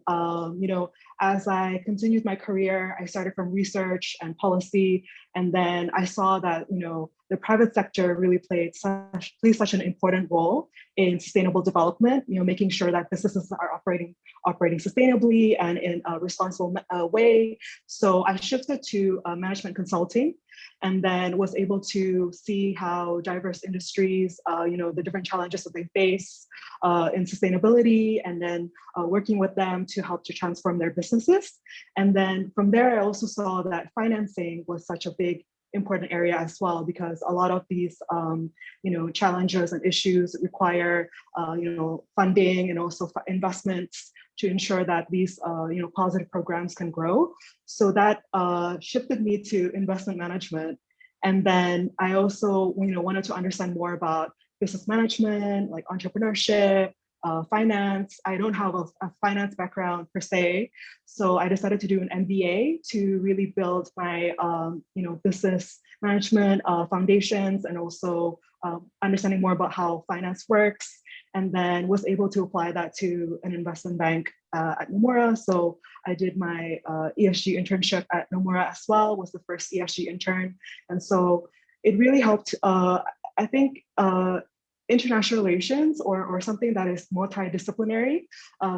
as I continued my career, I started from research and policy, and then I saw that, the private sector really plays such an important role in sustainable development, making sure that businesses are operating sustainably and in a responsible way. So I shifted to management consulting, and then was able to see how diverse industries, the different challenges that they face in sustainability, and then working with them to help to transform their businesses. And then from there, I also saw that financing was such a big important area as well, because a lot of these challenges and issues require funding and also investments to ensure that these positive programs can grow. So that shifted me to investment management. And then I also wanted to understand more about business management, like entrepreneurship, finance. I don't have a finance background per se, so I decided to do an MBA to really build my business management foundations, and also understanding more about how finance works, and then was able to apply that to an investment bank at Nomura. So I did my ESG internship at Nomura as well, was the first ESG intern. And so it really helped, I think, international relations or something that is multidisciplinary,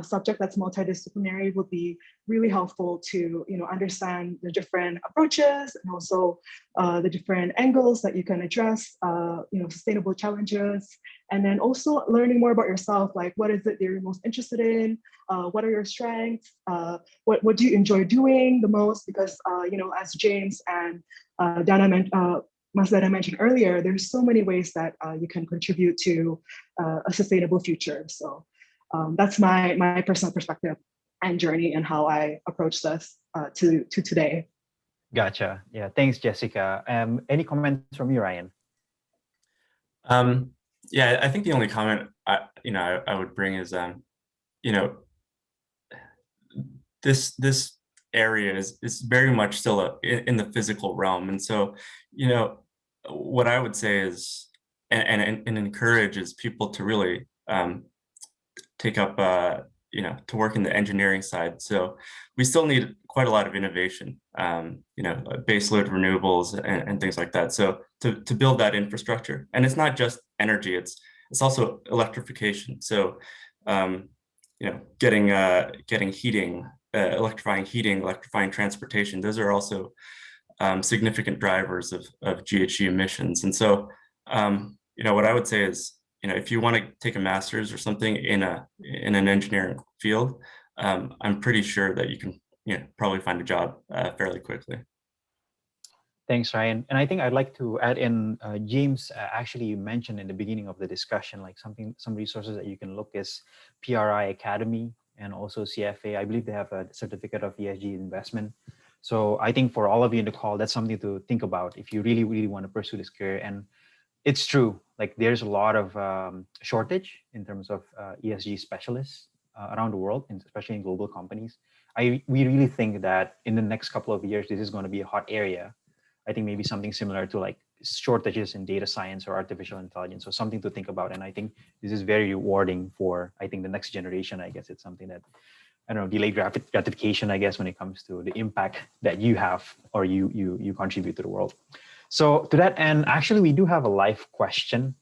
subject that's multidisciplinary would be really helpful to understand the different approaches, and also the different angles that you can address sustainable challenges, and then also learning more about yourself, like what is it that you're most interested in, what are your strengths, what do you enjoy doing the most, because as James and Masdana mentioned earlier, there's so many ways that you can contribute to a sustainable future. So that's my personal perspective and journey and how I approach this to today. Gotcha. Yeah, thanks, Jessica. Any comments from you, Ryan? Yeah, I think the only comment I would bring is this area is very much still in the physical realm, and so what I would say is and encourage is people to really take up to work in the engineering side. So we still need quite a lot of innovation, baseload renewables and things like that. So to build that infrastructure, and it's not just energy, it's also electrification. So getting heating, electrifying heating, electrifying transportation, those are also significant drivers of GHG emissions. And so what I would say is, if you want to take a master's or something in an engineering field, I'm pretty sure that you can probably find a job fairly quickly. Thanks, Ryan. And I think I'd like to add in, James actually mentioned in the beginning of the discussion, like some resources that you can look is PRI Academy and also CFA. I believe they have a certificate of ESG investment. So I think for all of you in the call, that's something to think about if you really, really want to pursue this career. And it's true, like there's a lot of shortage in terms of ESG specialists around the world, and especially in global companies. We really think that in the next couple of years, this is going to be a hot area. I think maybe something similar to like shortages in data science or artificial intelligence, so something to think about. And I think this is very rewarding for, I think, the next generation. I guess it's something that, I don't know, delayed gratification, I guess, when it comes to the impact that you have or you contribute to the world. So to that end, actually, we do have a live question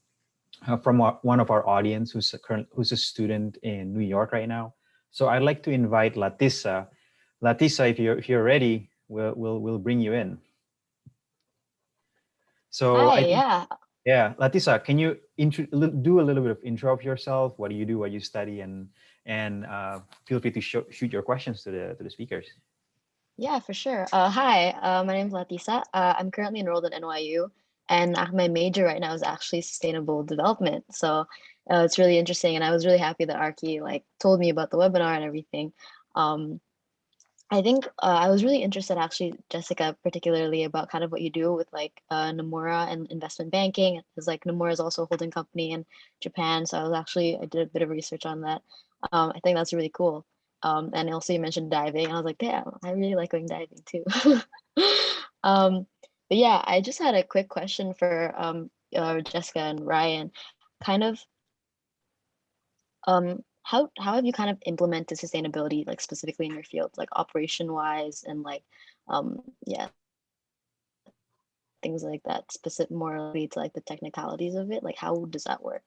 from one of our audience who's a student in New York right now. So I'd like to invite Latissa. Latissa, if you're ready, we'll bring you in. So Hi, yeah, Latissa, can you do a little bit of intro of yourself? What do you do? What you study? And feel free to shoot your questions to the speakers. Yeah, for sure. Hi, my name is Latissa. I'm currently enrolled at NYU, and my major right now is actually sustainable development. So it's really interesting, and I was really happy that Arki told me about the webinar and everything. I think I was really interested, actually, Jessica, particularly about kind of what you do with Nomura and investment banking, because Nomura is also a holding company in Japan. So I did a bit of research on that. I think that's really cool. And also you mentioned diving, and I was like, damn, I really like going diving too. But yeah, I just had a quick question for Jessica and Ryan. Kind of, how have you kind of implemented sustainability, specifically in your field, operation wise, and yeah, things like that, specific more to the technicalities of it? How does that work?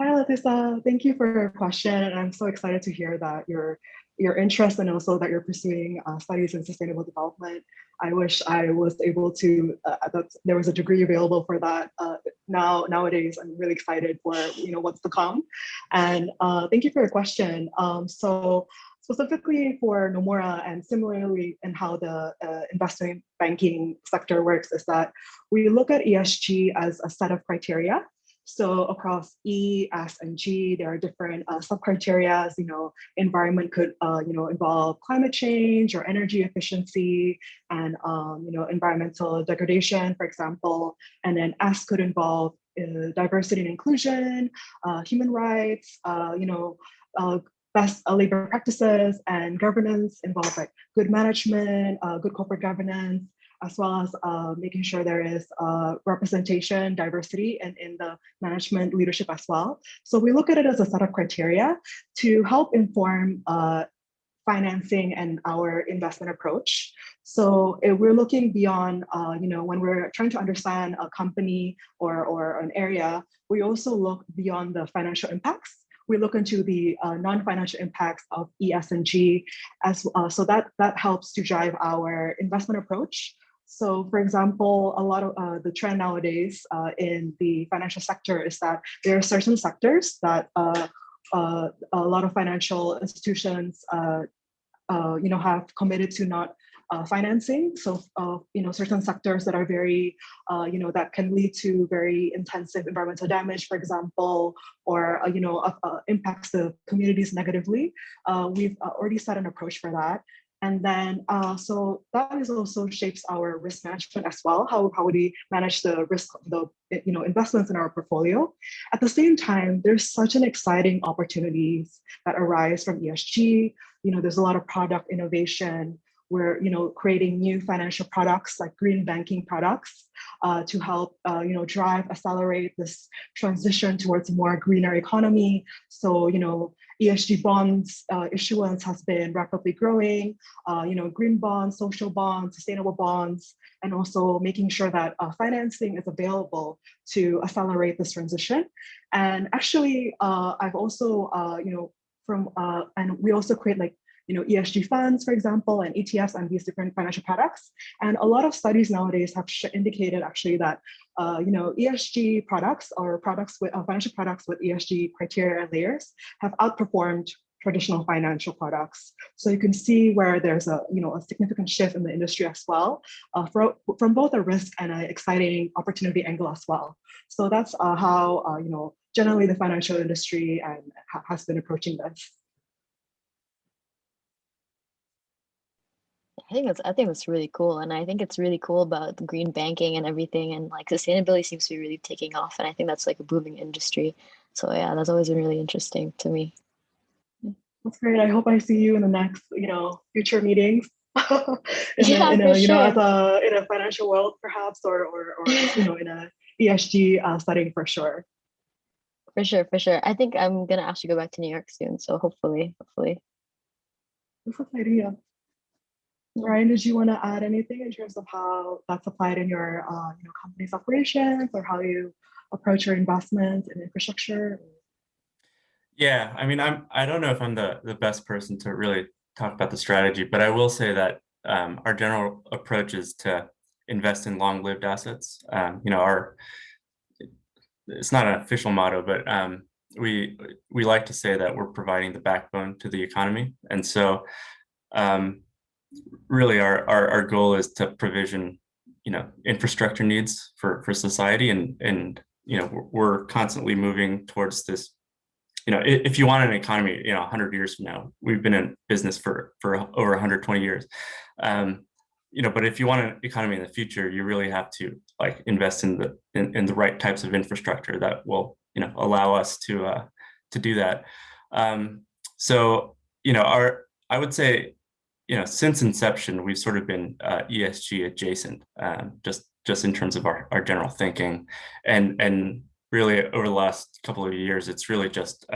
Hi, Latissa. Thank you for your question. And I'm so excited to hear that your interest, and also that you're pursuing studies in sustainable development. I wish I was able to, that there was a degree available for that. Nowadays, I'm really excited for what's to come. And thank you for your question. So specifically for Nomura, and similarly in how the investment banking sector works, is that we look at ESG as a set of criteria. So across E, S, and G, there are different sub-criteria. Environment could involve climate change or energy efficiency, and environmental degradation, for example. And then S could involve diversity and inclusion, human rights, best labor practices, and governance involve like good management, good corporate governance, as well as making sure there is representation, diversity, and in the management leadership as well. So we look at it as a set of criteria to help inform financing and our investment approach. So if we're looking beyond, when we're trying to understand a company or an area, we also look beyond the financial impacts. We look into the non-financial impacts of E, S, and G, so that helps to drive our investment approach. So, for example, a lot of the trend nowadays in the financial sector is that there are certain sectors that a lot of financial institutions, have committed to not financing. So, certain sectors that are very, that can lead to very intensive environmental damage, for example, or, impacts the communities negatively. We've already set an approach for that. And then, so that is also shapes our risk management as well. How would we manage the risk of the investments in our portfolio? At the same time, there's such an exciting opportunities that arise from ESG. There's a lot of product innovation. We're creating new financial products like green banking products to help drive, accelerate this transition towards a more greener economy. So ESG bonds issuance has been rapidly growing. Green bonds, social bonds, sustainable bonds, and also making sure that financing is available to accelerate this transition. And actually, I've also and we also create like ESG funds, for example, and ETFs and these different financial products. And a lot of studies nowadays have indicated actually that, ESG products or products with financial products with ESG criteria and layers have outperformed traditional financial products. So you can see where there's a significant shift in the industry as well, from both a risk and an exciting opportunity angle as well. So that's how generally the financial industry has been approaching this. I think that's really cool, and I think it's really cool about green banking and everything, and like sustainability seems to be really taking off, and I think that's like a booming industry. So yeah, that's always been really interesting to me. That's great. I hope I see you in the next future meetings. Yeah, for sure. In a financial world perhaps, or in a ESG setting for sure. For sure. I think I'm gonna actually go back to New York soon, so hopefully. That's a good idea. Ryan, did you want to add anything in terms of how that's applied in your company's operations, or how you approach your investments in infrastructure? Yeah, I mean, I don't know if I'm the best person to really talk about the strategy, but I will say that our general approach is to invest in long-lived assets. It's not an official motto, but we like to say that we're providing the backbone to the economy, and so really our goal is to provision infrastructure needs for society, and we're constantly moving towards this. If you want an economy 100 years from now, we've been in business for over 120 years, but if you want an economy in the future, you really have to invest in the right types of infrastructure that will allow us to do that. So I would say since inception, we've sort of been ESG adjacent, just in terms of our general thinking, and really over the last couple of years, it's really just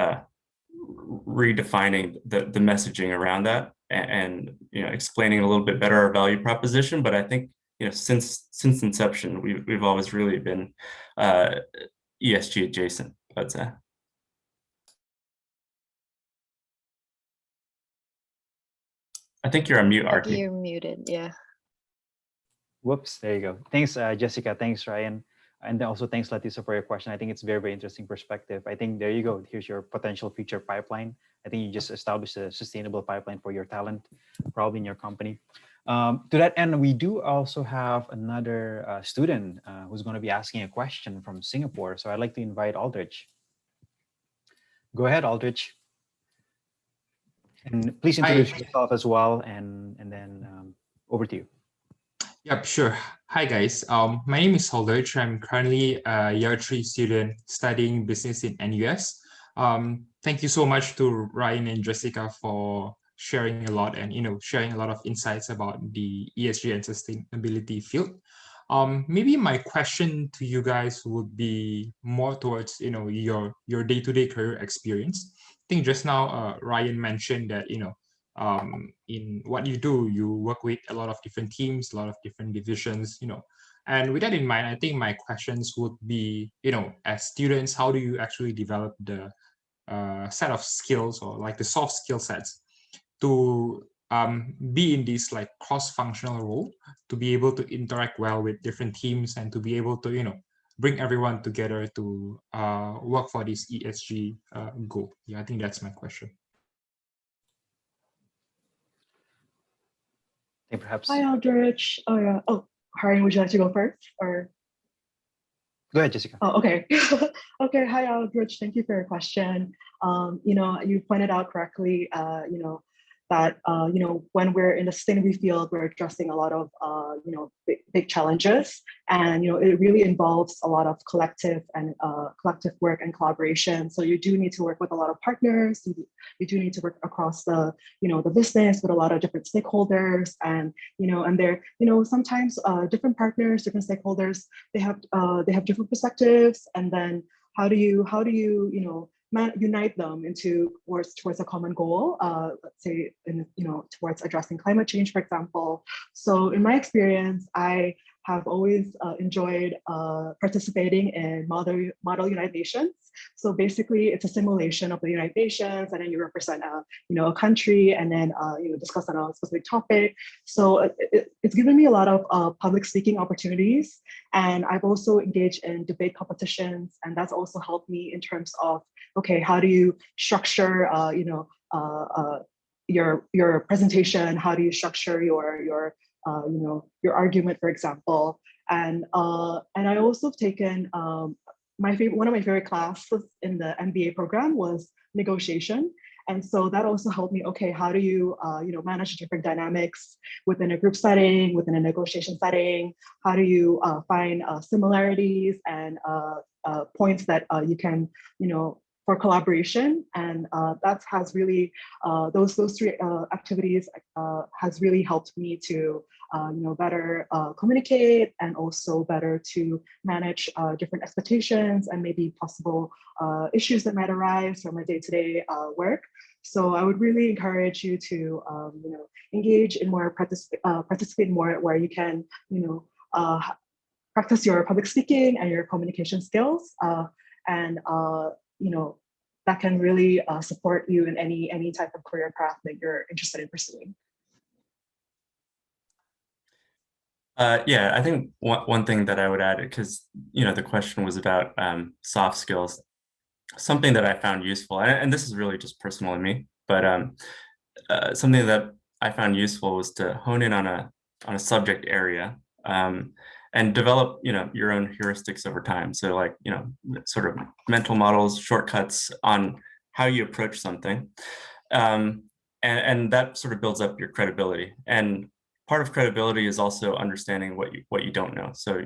redefining the messaging around that, and explaining a little bit better our value proposition. But I think since inception, we've always really been ESG adjacent, I'd say. I think you're on mute, Archie. You're muted, yeah. Whoops, there you go. Thanks, Jessica. Thanks, Ryan. And then also thanks, Latisa, for your question. I think it's very, very interesting perspective. I think there you go. Here's your potential future pipeline. I think you just established a sustainable pipeline for your talent, probably in your company. To that end, we do also have another student who's going to be asking a question from Singapore. So I'd like to invite Aldrich. Go ahead, Aldrich. And please introduce yourself as well, and then over to you. Yep, sure. Hi, guys. My name is Aldrich. I'm currently a year 3 student studying business in NUS. Thank you so much to Ryan and Jessica for sharing a lot and sharing a lot of insights about the ESG and sustainability field. Maybe my question to you guys would be more towards your day-to-day career experience. I think just now Ryan mentioned that in what you do, you work with a lot of different teams, a lot of different divisions, and with that in mind, I think my questions would be, as students, how do you actually develop the set of skills or like the soft skill sets to be in this like cross-functional role, to be able to interact well with different teams and to be able to, bring everyone together to work for this ESG goal? Yeah, I think that's my question. Perhaps. Hi, Aldrich. Oh, yeah. Oh, Harry, would you like to go first? Or go ahead, Jessica. Oh, okay. Okay. Hi, Aldrich. Thank you for your question. You pointed out correctly, that when we're in the sustainability field, we're addressing a lot of big challenges, and it really involves a lot of collective work and collaboration. So you do need to work with a lot of partners. You do need to work across the the business with a lot of different stakeholders, and sometimes different partners, different stakeholders, they have different perspectives, and then how do you unite them towards a common goal, let's say towards addressing climate change, for example. So in my experience, I have always enjoyed participating in Model United Nations. So basically, it's a simulation of the United Nations, and then you represent a country, and then discuss on a specific topic. So it's given me a lot of public speaking opportunities, and I've also engaged in debate competitions, and that's also helped me in terms of, okay, how do you structure your presentation? How do you structure your argument, for example? And I also have taken one of my favorite classes in the MBA program was negotiation. And so that also helped me, okay, how do you manage different dynamics within a group setting, within a negotiation setting? How do you find similarities and points that you can, for collaboration? And that has really, those three activities has really helped me to better communicate, and also better to manage different expectations and maybe possible issues that might arise from my day-to-day work. So I would really encourage you to engage in more, participate more where you can practice your public speaking and your communication skills, and that can really support you in any type of career path that you're interested in pursuing. Yeah, I think one thing that I would add, because the question was about soft skills, something that I found useful, and this is really just personal to me, but something that I found useful was to hone in on a subject area, and develop your own heuristics over time. So like sort of mental models, shortcuts on how you approach something, and that sort of builds up your credibility. And part of credibility is also understanding what you don't know. So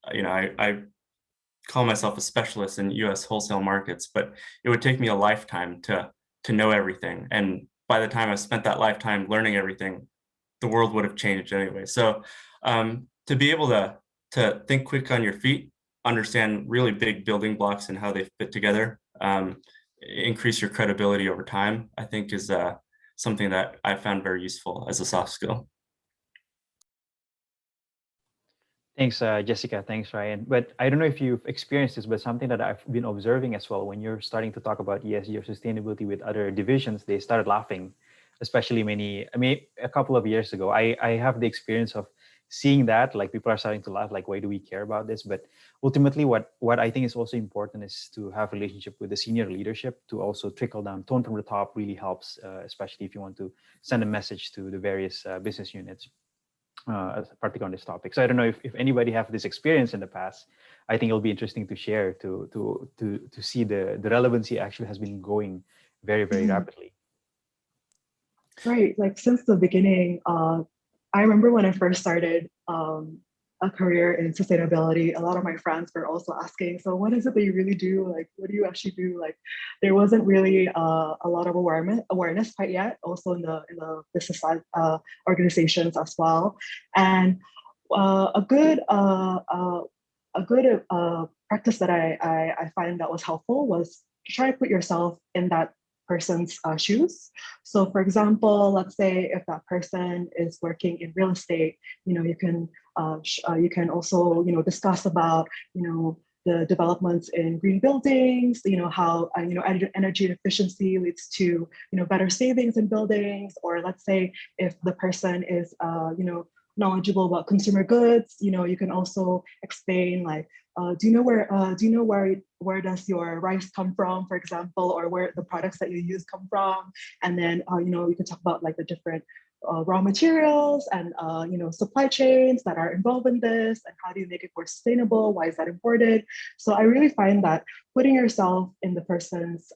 I call myself a specialist in U.S. wholesale markets, but it would take me a lifetime to know everything. And by the time I spent that lifetime learning everything, the world would have changed anyway. So to be able to think quick on your feet, understand really big building blocks and how they fit together, increase your credibility over time, I think is something that I found very useful as a soft skill. Thanks, Jessica. Thanks, Ryan. But I don't know if you've experienced this, but something that I've been observing as well, when you're starting to talk about ESG or sustainability with other divisions, they started laughing, especially a couple of years ago. I have the experience of seeing that, like people are starting to laugh, like, why do we care about this? But ultimately, what I think is also important is to have relationship with the senior leadership to also trickle down. Tone from the top really helps, especially if you want to send a message to the various business units. particularly on this topic. So I don't know if anybody have this experience in the past. I think it'll be interesting to share to see the relevancy actually has been growing very, very rapidly. Right, like since the beginning, I remember when I first started a career in sustainability, a lot of my friends were also asking, so what is it that you really do? Like, what do you actually do? Like, there wasn't really a lot of awareness quite yet, also in the business side, organizations as well. And a good practice that I find that was helpful was to try to put yourself in that person's shoes. So for example, let's say if that person is working in real estate, you can also discuss about the developments in green buildings, how energy efficiency leads to better savings in buildings, or let's say if the person is knowledgeable about consumer goods, you can also explain like, do you know where does your rice come from, for example, or where the products that you use come from, and then you can talk about like the different raw materials and supply chains that are involved in this, and how do you make it more sustainable? Why is that important? So I really find that putting yourself in the person's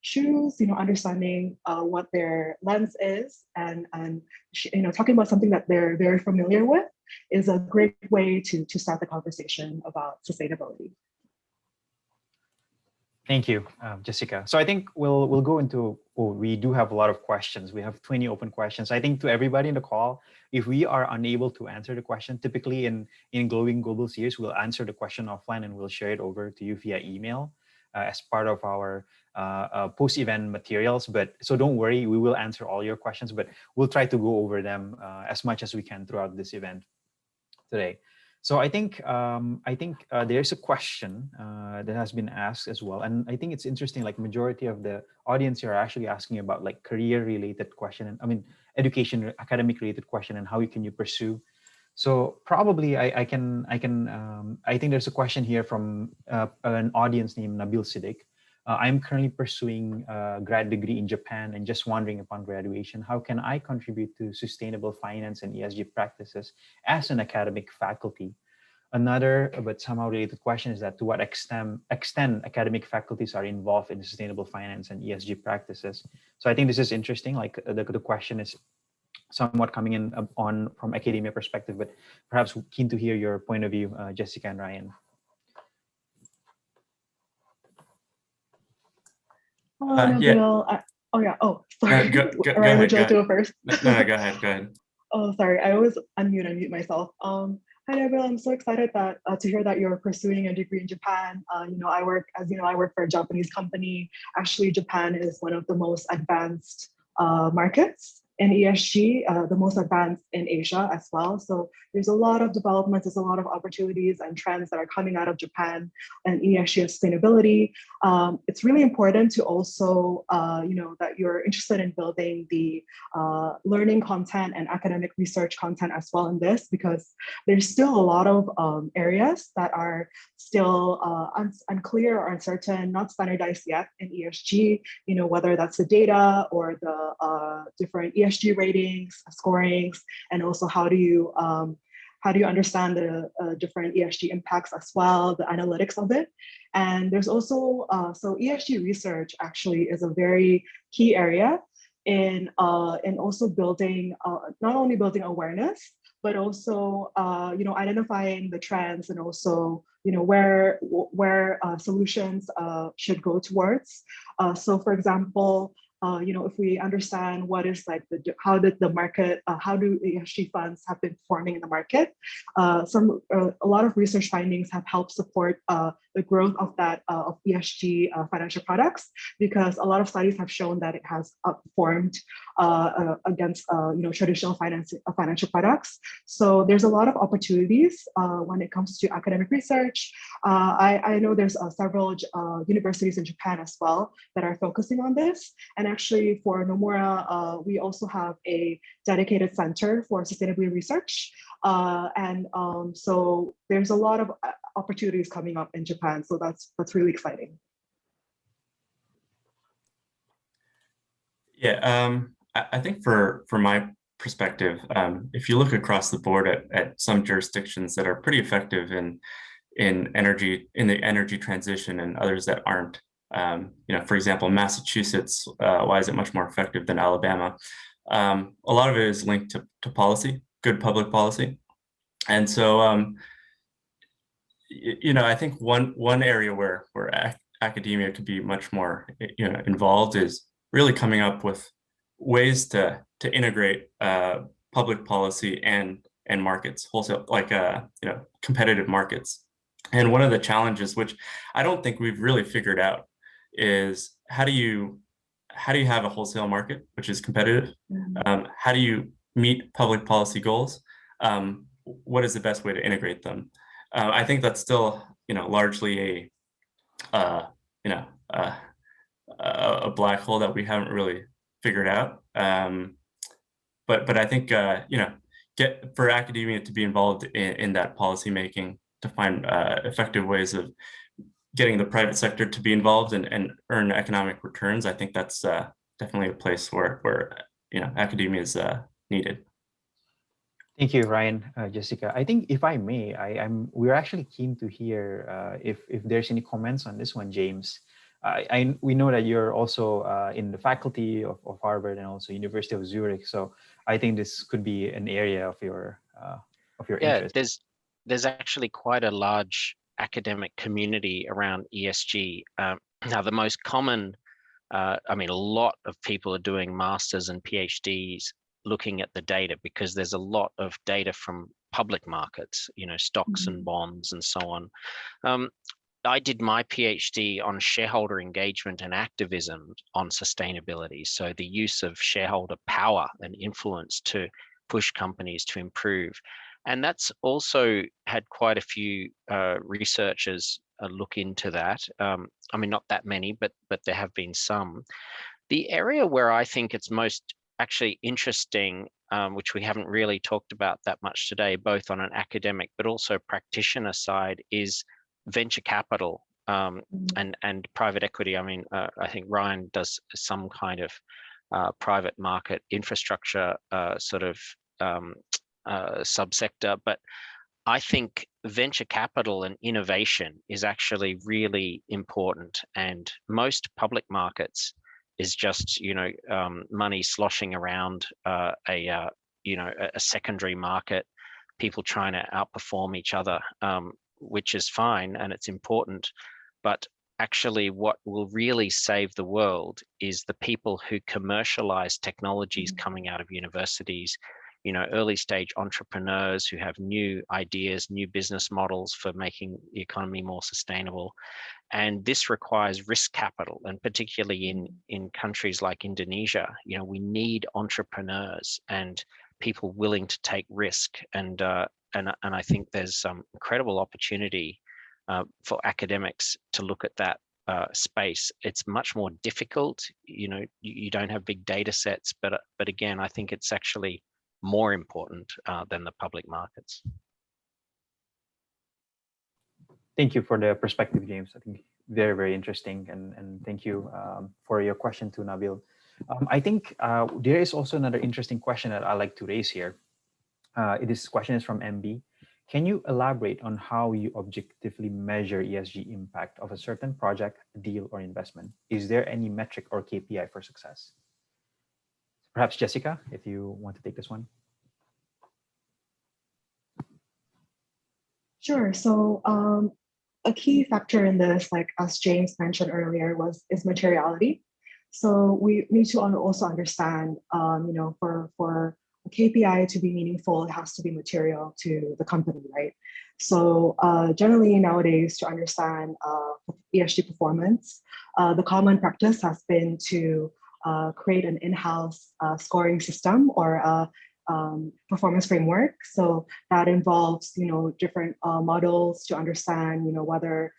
shoes, understanding what their lens is, and talking about something that they're very familiar with is a great way to start the conversation about sustainability. Thank you, Jessica. So I think we'll go into, we do have a lot of questions. We have 20 open questions. I think to everybody in the call, if we are unable to answer the question, typically in Glowing Global series, we'll answer the question offline and we'll share it over to you via email as part of our post-event materials. But so don't worry, we will answer all your questions, but we'll try to go over them as much as we can throughout this event today. So I think there's a question that has been asked as well, and I think it's interesting. Like majority of the audience here are actually asking about like career-related question, and I mean education, academic-related question, and how can you pursue. So probably I think there's a question here from an audience named Nabil Siddiq. I'm currently pursuing a grad degree in Japan and just wondering upon graduation, how can I contribute to sustainable finance and ESG practices as an academic faculty? Another, but somehow related question is that to what extent academic faculties are involved in sustainable finance and ESG practices? So I think this is interesting. Like the question is somewhat coming in from academia perspective, but perhaps keen to hear your point of view, Jessica and Ryan. Yeah. Sorry. Go Ryan, would you ahead. like to go first? No, go ahead. Oh, sorry. I always unmute myself. Hi, Nabil. I'm so excited to hear that you're pursuing a degree in Japan. I work for a Japanese company. Actually, Japan is one of the most advanced markets in ESG, the most advanced in Asia as well. So there's a lot of developments, there's a lot of opportunities and trends that are coming out of Japan and ESG sustainability. It's really important to also, that you're interested in building the learning content and academic research content as well in this, because there's still a lot of areas that are still unclear or uncertain, not standardized yet in ESG, whether that's the data or the different ESG ratings, scorings, and also how do you understand the different ESG impacts as well, the analytics of it. And there's also, so ESG research actually is a very key area in also building, not only building awareness, but also, identifying the trends and also, where solutions should go towards. So for example, if we understand what is like how did the market, how do ESG funds have been performing in the market, a lot of research findings have helped support the growth of that of ESG financial products, because a lot of studies have shown that it has outperformed against traditional financial products. So there's a lot of opportunities when it comes to academic research. I know there's several universities in Japan as well that are focusing on this. And actually for Nomura, we also have a dedicated center for sustainability research. So there's a lot of opportunities coming up in Japan. So that's really exciting. Yeah, I think for my perspective, if you look across the board at some jurisdictions that are pretty effective in the energy transition and others that aren't, for example, Massachusetts, why is it much more effective than Alabama? A lot of it is linked to policy, good public policy. And so, I think one area where academia could be much more, involved is really coming up with ways to integrate public policy and markets, wholesale, like competitive markets. And one of the challenges, which I don't think we've really figured out, is how do you have a wholesale market which is competitive? How do you meet public policy goals? What is the best way to integrate them? I think that's still, largely a black hole that we haven't really figured out. But I think, for academia to be involved in that policy making, to find effective ways of getting the private sector to be involved and earn economic returns, I think that's definitely a place where academia is needed. Thank you, Ryan, Jessica. I think, if I may, we're actually keen to hear if there's any comments on this one, James. We know that you're also in the faculty of Harvard and also University of Zurich, so I think this could be an area of your interest. Yeah, there's actually quite a large academic community around ESG. Now, the most common, a lot of people are doing masters and PhDs looking at the data, because there's a lot of data from public markets, stocks and bonds and so on. I did my PhD on shareholder engagement and activism on sustainability. So the use of shareholder power and influence to push companies to improve. And that's also had quite a few researchers look into that. Not that many, but there have been some. The area where I think it's most actually interesting, which we haven't really talked about that much today, both on an academic but also practitioner side, is venture capital and private equity. I think Ryan does some kind of private market infrastructure subsector, but I think venture capital and innovation is actually really important, and most public markets is just money sloshing around a secondary market, people trying to outperform each other, which is fine and it's important, but actually what will really save the world is the people who commercialize technologies coming out of universities, early stage entrepreneurs who have new ideas, new business models for making the economy more sustainable. And this requires risk capital, and particularly in countries like Indonesia, we need entrepreneurs and people willing to take risk. And I think there's some incredible opportunity for academics to look at that space. It's much more difficult. You don't have big data sets, but again, I think it's actually more important than the public markets. Thank you for the perspective, James. I think very, very interesting. And thank you for your question to Nabil. I think there is also another interesting question that I'd like to raise here. This question is from MB. Can you elaborate on how you objectively measure ESG impact of a certain project, deal, or investment? Is there any metric or KPI for success? Perhaps Jessica, if you want to take this one. Sure. So a key factor in this, like as James mentioned earlier, is materiality. So we need to also understand, for a KPI to be meaningful, it has to be material to the company, right? So generally nowadays, to understand ESG performance, the common practice has been to create an in-house scoring system or a performance framework. So that involves, different models to understand, whether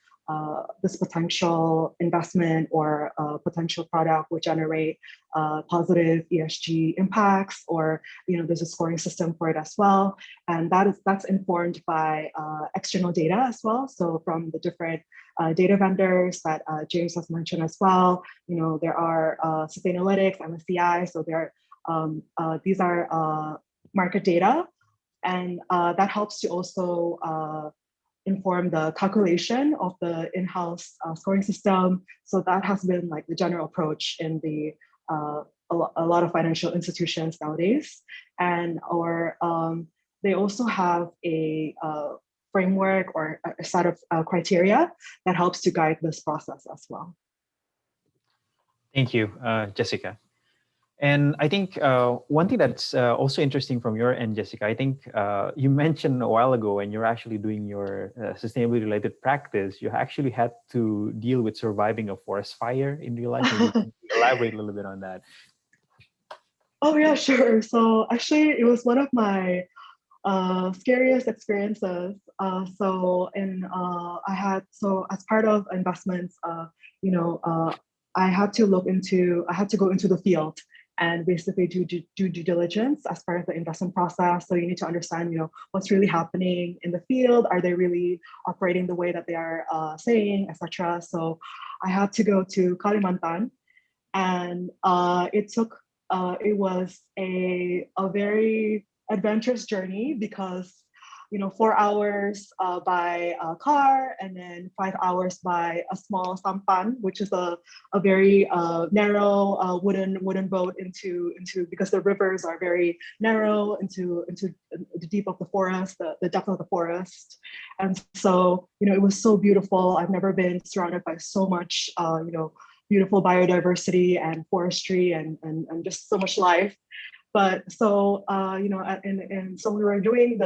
this potential investment or potential product will generate positive ESG impacts, or there's a scoring system for it as well. And that's informed by external data as well. So from the different data vendors that James has mentioned as well, there are Sustainalytics, MSCI, so there these are market data, and that helps to also inform the calculation of the in-house scoring system. So that has been like the general approach in the a lot of financial institutions nowadays. And they also have a framework or a set of criteria that helps to guide this process as well. Thank you, Jessica. And I think one thing that's also interesting from your end, Jessica, I think you mentioned a while ago when you're actually doing your sustainability related practice, you actually had to deal with surviving a forest fire in real life. Maybe you can elaborate a little bit on that. Oh yeah, sure. So actually it was one of my scariest experiences. So as part of investments, I had to go into the field and basically do due diligence as part of the investment process. So you need to understand, what's really happening in the field. Are they really operating the way that they are saying, etc. So I had to go to Kalimantan, and it was a very adventurous journey because 4 hours by car, and then 5 hours by a small sampan, which is a very narrow wooden boat into because the rivers are very narrow into the deep of the forest, the depth of the forest. And so it was so beautiful. I've never been surrounded by so much beautiful biodiversity and forestry and just so much life. But so so we were doing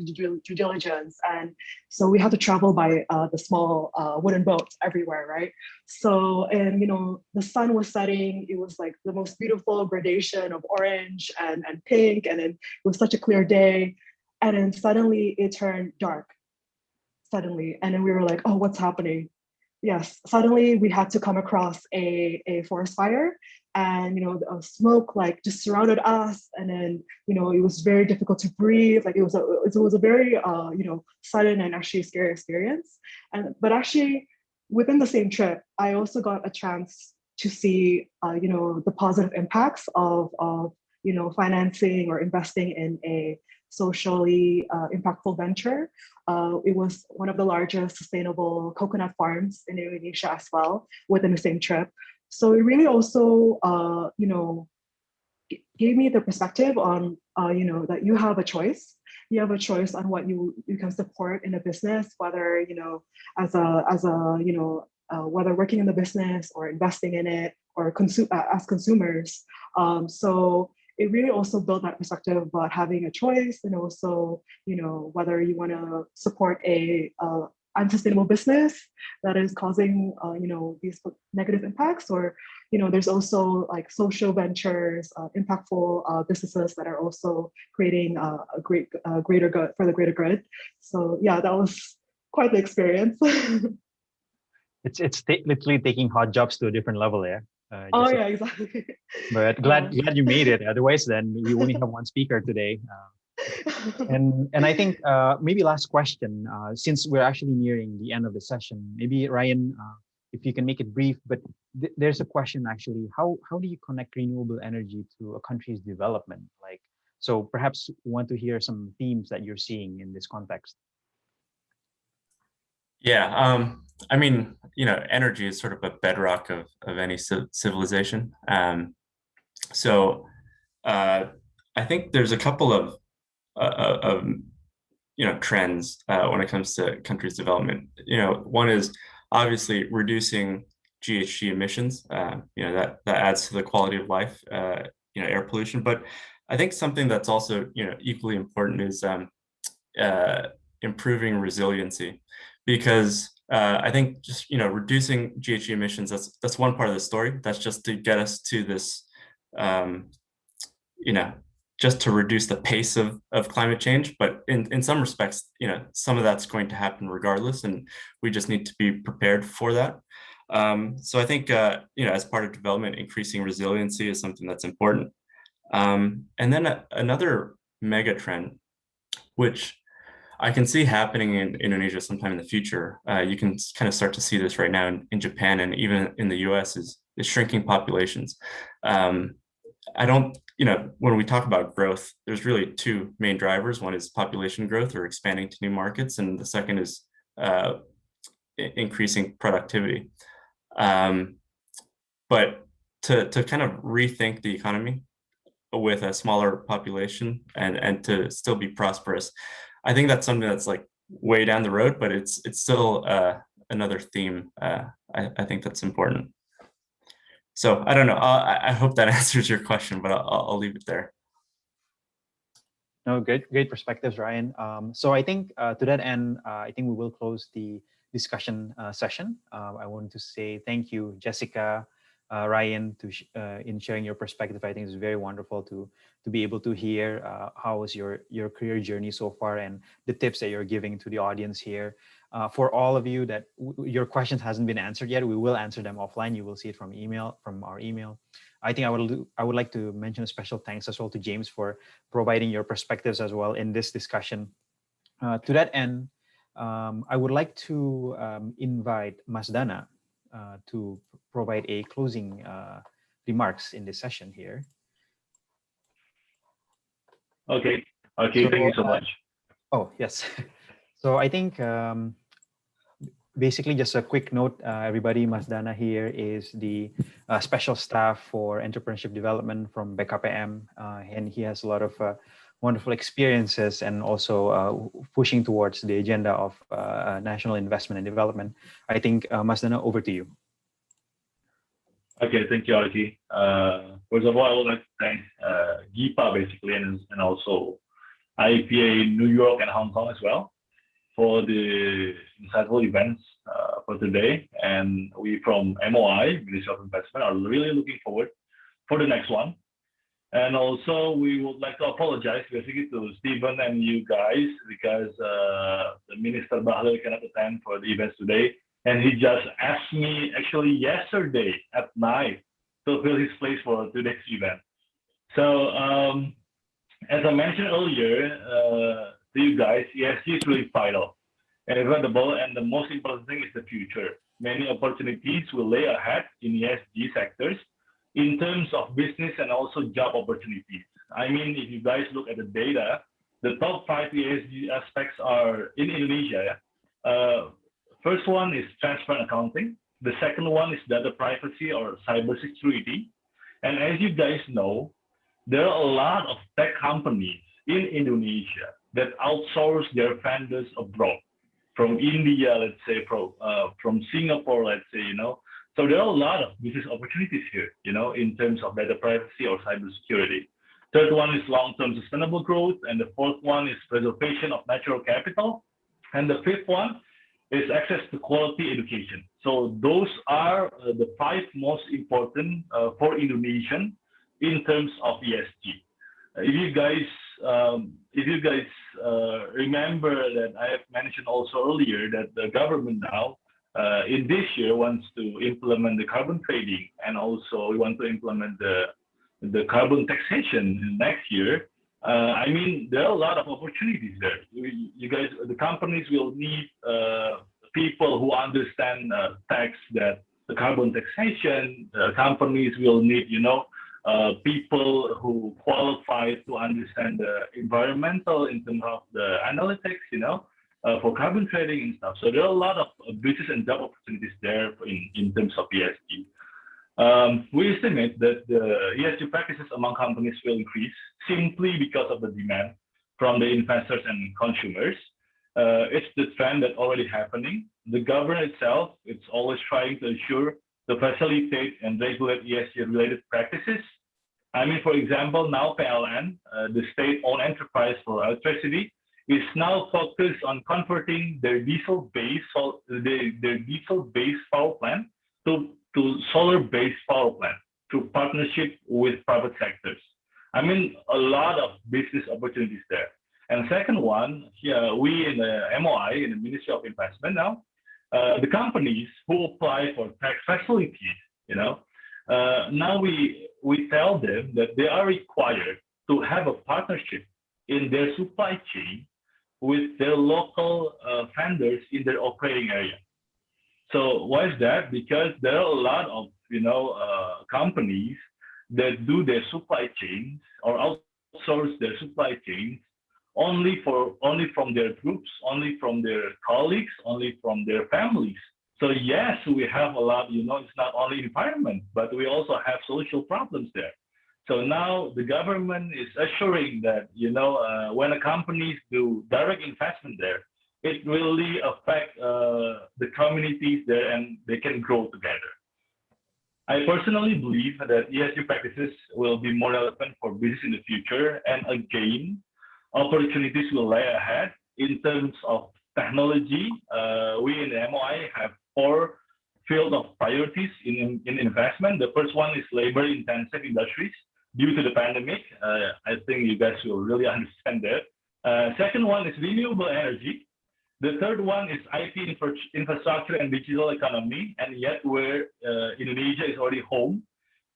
due diligence, and so we had to travel by the small wooden boats everywhere, right? So the sun was setting. It was like the most beautiful gradation of orange and pink, and then it was such a clear day, and then suddenly it turned dark. Suddenly, and then we were like, oh, what's happening? Yes, suddenly we had to come across a forest fire, and the smoke like just surrounded us, and then it was very difficult to breathe. Like it was a very sudden and actually scary experience. But actually within the same trip, I also got a chance to see the positive impacts of financing or investing in a socially impactful venture. It was one of the largest sustainable coconut farms in Indonesia as well within the same trip. So it really also, gave me the perspective on, that you have a choice. You have a choice on what you can support in a business, whether whether working in the business or investing in it or as consumers. So it really also built that perspective about having a choice, and also, whether you want to support a unsustainable business that is causing, these negative impacts, or, there's also like social ventures, impactful businesses that are also creating a greater good for the greater good. So yeah, that was quite the experience. It's literally taking hot jobs to a different level, yeah. Oh yeah, exactly. But glad you made it. Otherwise, then we only have one speaker today. And I think maybe last question, since we're actually nearing the end of the session, maybe Ryan, if you can make it brief. But there's a question actually: how do you connect renewable energy to a country's development? So perhaps we want to hear some themes that you're seeing in this context. Yeah, I mean, energy is sort of a bedrock of any civilization. So I think there's a couple of trends when it comes to countries' development. One is obviously reducing GHG emissions. That adds to the quality of life. Air pollution. But I think something that's also equally important is improving resiliency, because I think just reducing GHG emissions, that's one part of the story. That's just to get us to this, just to reduce the pace of climate change. But in some respects, some of that's going to happen regardless, and we just need to be prepared for that. So I think as part of development, increasing resiliency is something that's important. And then another mega trend, which I can see happening in Indonesia sometime in the future. You can kind of start to see this right now in Japan and even in the US, is shrinking populations. I don't, you know, when we talk about growth, there's really two main drivers. One is population growth or expanding to new markets, and the second is increasing productivity. But to kind of rethink the economy with a smaller population and to still be prosperous, I think that's something that's like way down the road, but it's still another theme. I think that's important. So I don't know. I hope that answers your question, but I'll leave it there. No, great perspectives, Ryan. So I think to that end, I think we will close the discussion session. I want to say thank you, Jessica, Ryan, in sharing your perspective. I think it's very wonderful to be able to hear how was your career journey so far and the tips that you're giving to the audience here. For all of you that your questions hasn't been answered yet, we will answer them offline. You will see it from our email. I think I would like to mention a special thanks as well to James for providing your perspectives as well in this discussion. To that end, I would like to invite Masdana to provide a closing remarks in this session here. Okay, so, thank you so much. Oh, yes. So I think basically just a quick note, everybody, Masdana here is the special staff for entrepreneurship development from BKPM, and he has a lot of wonderful experiences and also pushing towards the agenda of national investment and development. I think, Masdana, over to you. Okay, thank you, Archie. First of all, I would like to thank GIPA basically, and also IPA New York and Hong Kong as well for the insightful events for today. And we from MOI, Ministry of Investment, are really looking forward for the next one. And also we would like to apologize basically to Stephen and you guys because the Minister Bahlil cannot attend for the events today. And he just asked me actually yesterday at night to fill his place for today's event. So as I mentioned earlier to you guys, ESG is really vital and inevitable, and the most important thing is the future. Many opportunities will lay ahead in ESG sectors in terms of business and also job opportunities. I mean, if you guys look at the data, the top 5 ESG aspects are in Indonesia. First one is transparent accounting. The second one is data privacy or cybersecurity. And as you guys know, there are a lot of tech companies in Indonesia that outsource their vendors abroad, from India, let's say, from Singapore, let's say, you know. So there are a lot of business opportunities here, you know, in terms of data privacy or cybersecurity. Third one is long-term sustainable growth, and the fourth one is preservation of natural capital, and the fifth one is access to quality education. So those are the 5 most important for Indonesian in terms of ESG. If you guys remember that I have mentioned also earlier that the government now in this year wants to implement the carbon trading, and also we want to implement the carbon taxation next year. I mean, there are a lot of opportunities there. You guys, the companies will need people who understand tax, that the carbon taxation. Companies will need, you know, people who qualify to understand the environmental in terms of the analytics, you know, for carbon trading and stuff. So there are a lot of business and job opportunities there in terms of ESG. We estimate that the ESG practices among companies will increase simply because of the demand from the investors and consumers. It's the trend that's already happening. The government itself, it's always trying to ensure to facilitate and regulate ESG-related practices. I mean, for example, now PLN, the state-owned enterprise for electricity, is now focused on converting their diesel-based power plant to solar-based power plant through partnership with private sectors. I mean, a lot of business opportunities there. And second one, here we in the MOI, in the Ministry of Investment now, the companies who apply for tax facilities, you know, now we tell them that they are required to have a partnership in their supply chain with their local vendors in their operating area. So why is that? Because there are a lot of, you know, companies that do their supply chains or outsource their supply chains only from their groups, only from their colleagues, only from their families. So yes, we have a lot, it's not only environment, but we also have social problems there. So now the government is assuring that, when a companies do direct investment there, it really affect the communities there and they can grow together. I personally believe that ESG practices will be more relevant for business in the future. And again, opportunities will lie ahead in terms of technology. We in the MOI have 4 fields of priorities in investment. The first one is labor-intensive industries due to the pandemic. I think you guys will really understand that. Second one is renewable energy. The third one is IT infrastructure and digital economy, and yet where Indonesia is already home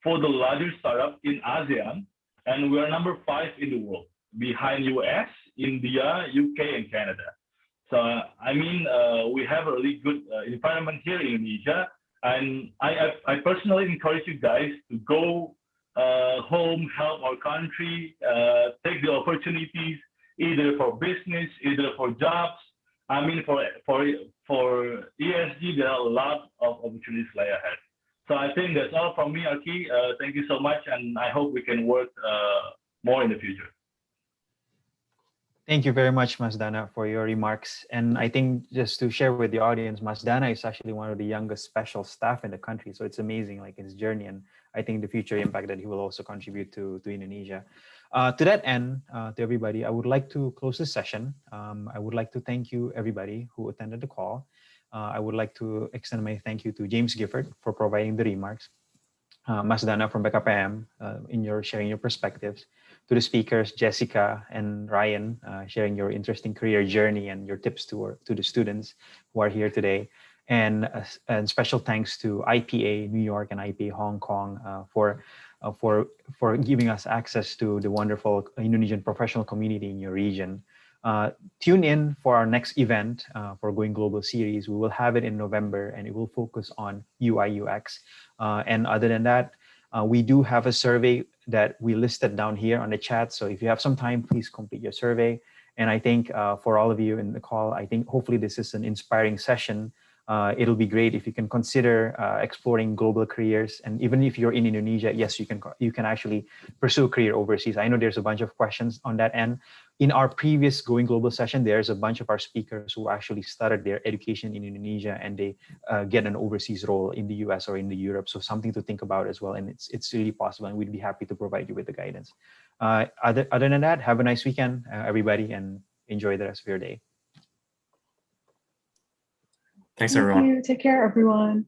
for the largest startup in ASEAN, and we are number 5 in the world, behind US, India, UK, and Canada. So, we have a really good environment here in Indonesia, and I personally encourage you guys to go home, help our country, take the opportunities, either for business, either for jobs. For ESG, there are a lot of opportunities lie ahead. So I think that's all from me, Aki. Thank you so much, and I hope we can work more in the future. Thank you very much, Mas Dana, for your remarks. And I think just to share with the audience, Mas Dana is actually one of the youngest special staff in the country. So it's amazing, like his journey, and I think the future impact that he will also contribute to Indonesia. To that end, to everybody, I would like to close this session. I would like to thank you, everybody who attended the call. I would like to extend my thank you to James Gifford for providing the remarks. Mas Dana from BKPM in sharing your perspectives. To the speakers, Jessica and Ryan, sharing your interesting career journey and your tips to the students who are here today. And special thanks to IPA New York and IPA Hong Kong for giving us access to the wonderful Indonesian professional community in your region. Tune in for our next event for Going Global series. We will have it in November, and it will focus on UI UX. And other than that, we do have a survey that we listed down here on the chat. So if you have some time, please complete your survey. And I think for all of you in the call, I think hopefully this is an inspiring session. It'll be great if you can consider exploring global careers. And even if you're in Indonesia, yes, you can actually pursue a career overseas. I know there's a bunch of questions on that end. In our previous Going Global session, there's a bunch of our speakers who actually started their education in Indonesia and they get an overseas role in the US or in the Europe. So something to think about as well. And it's really possible, and we'd be happy to provide you with the guidance. Other than that, have a nice weekend, everybody, and enjoy the rest of your day. Thanks, everyone. Thank you. Take care, everyone.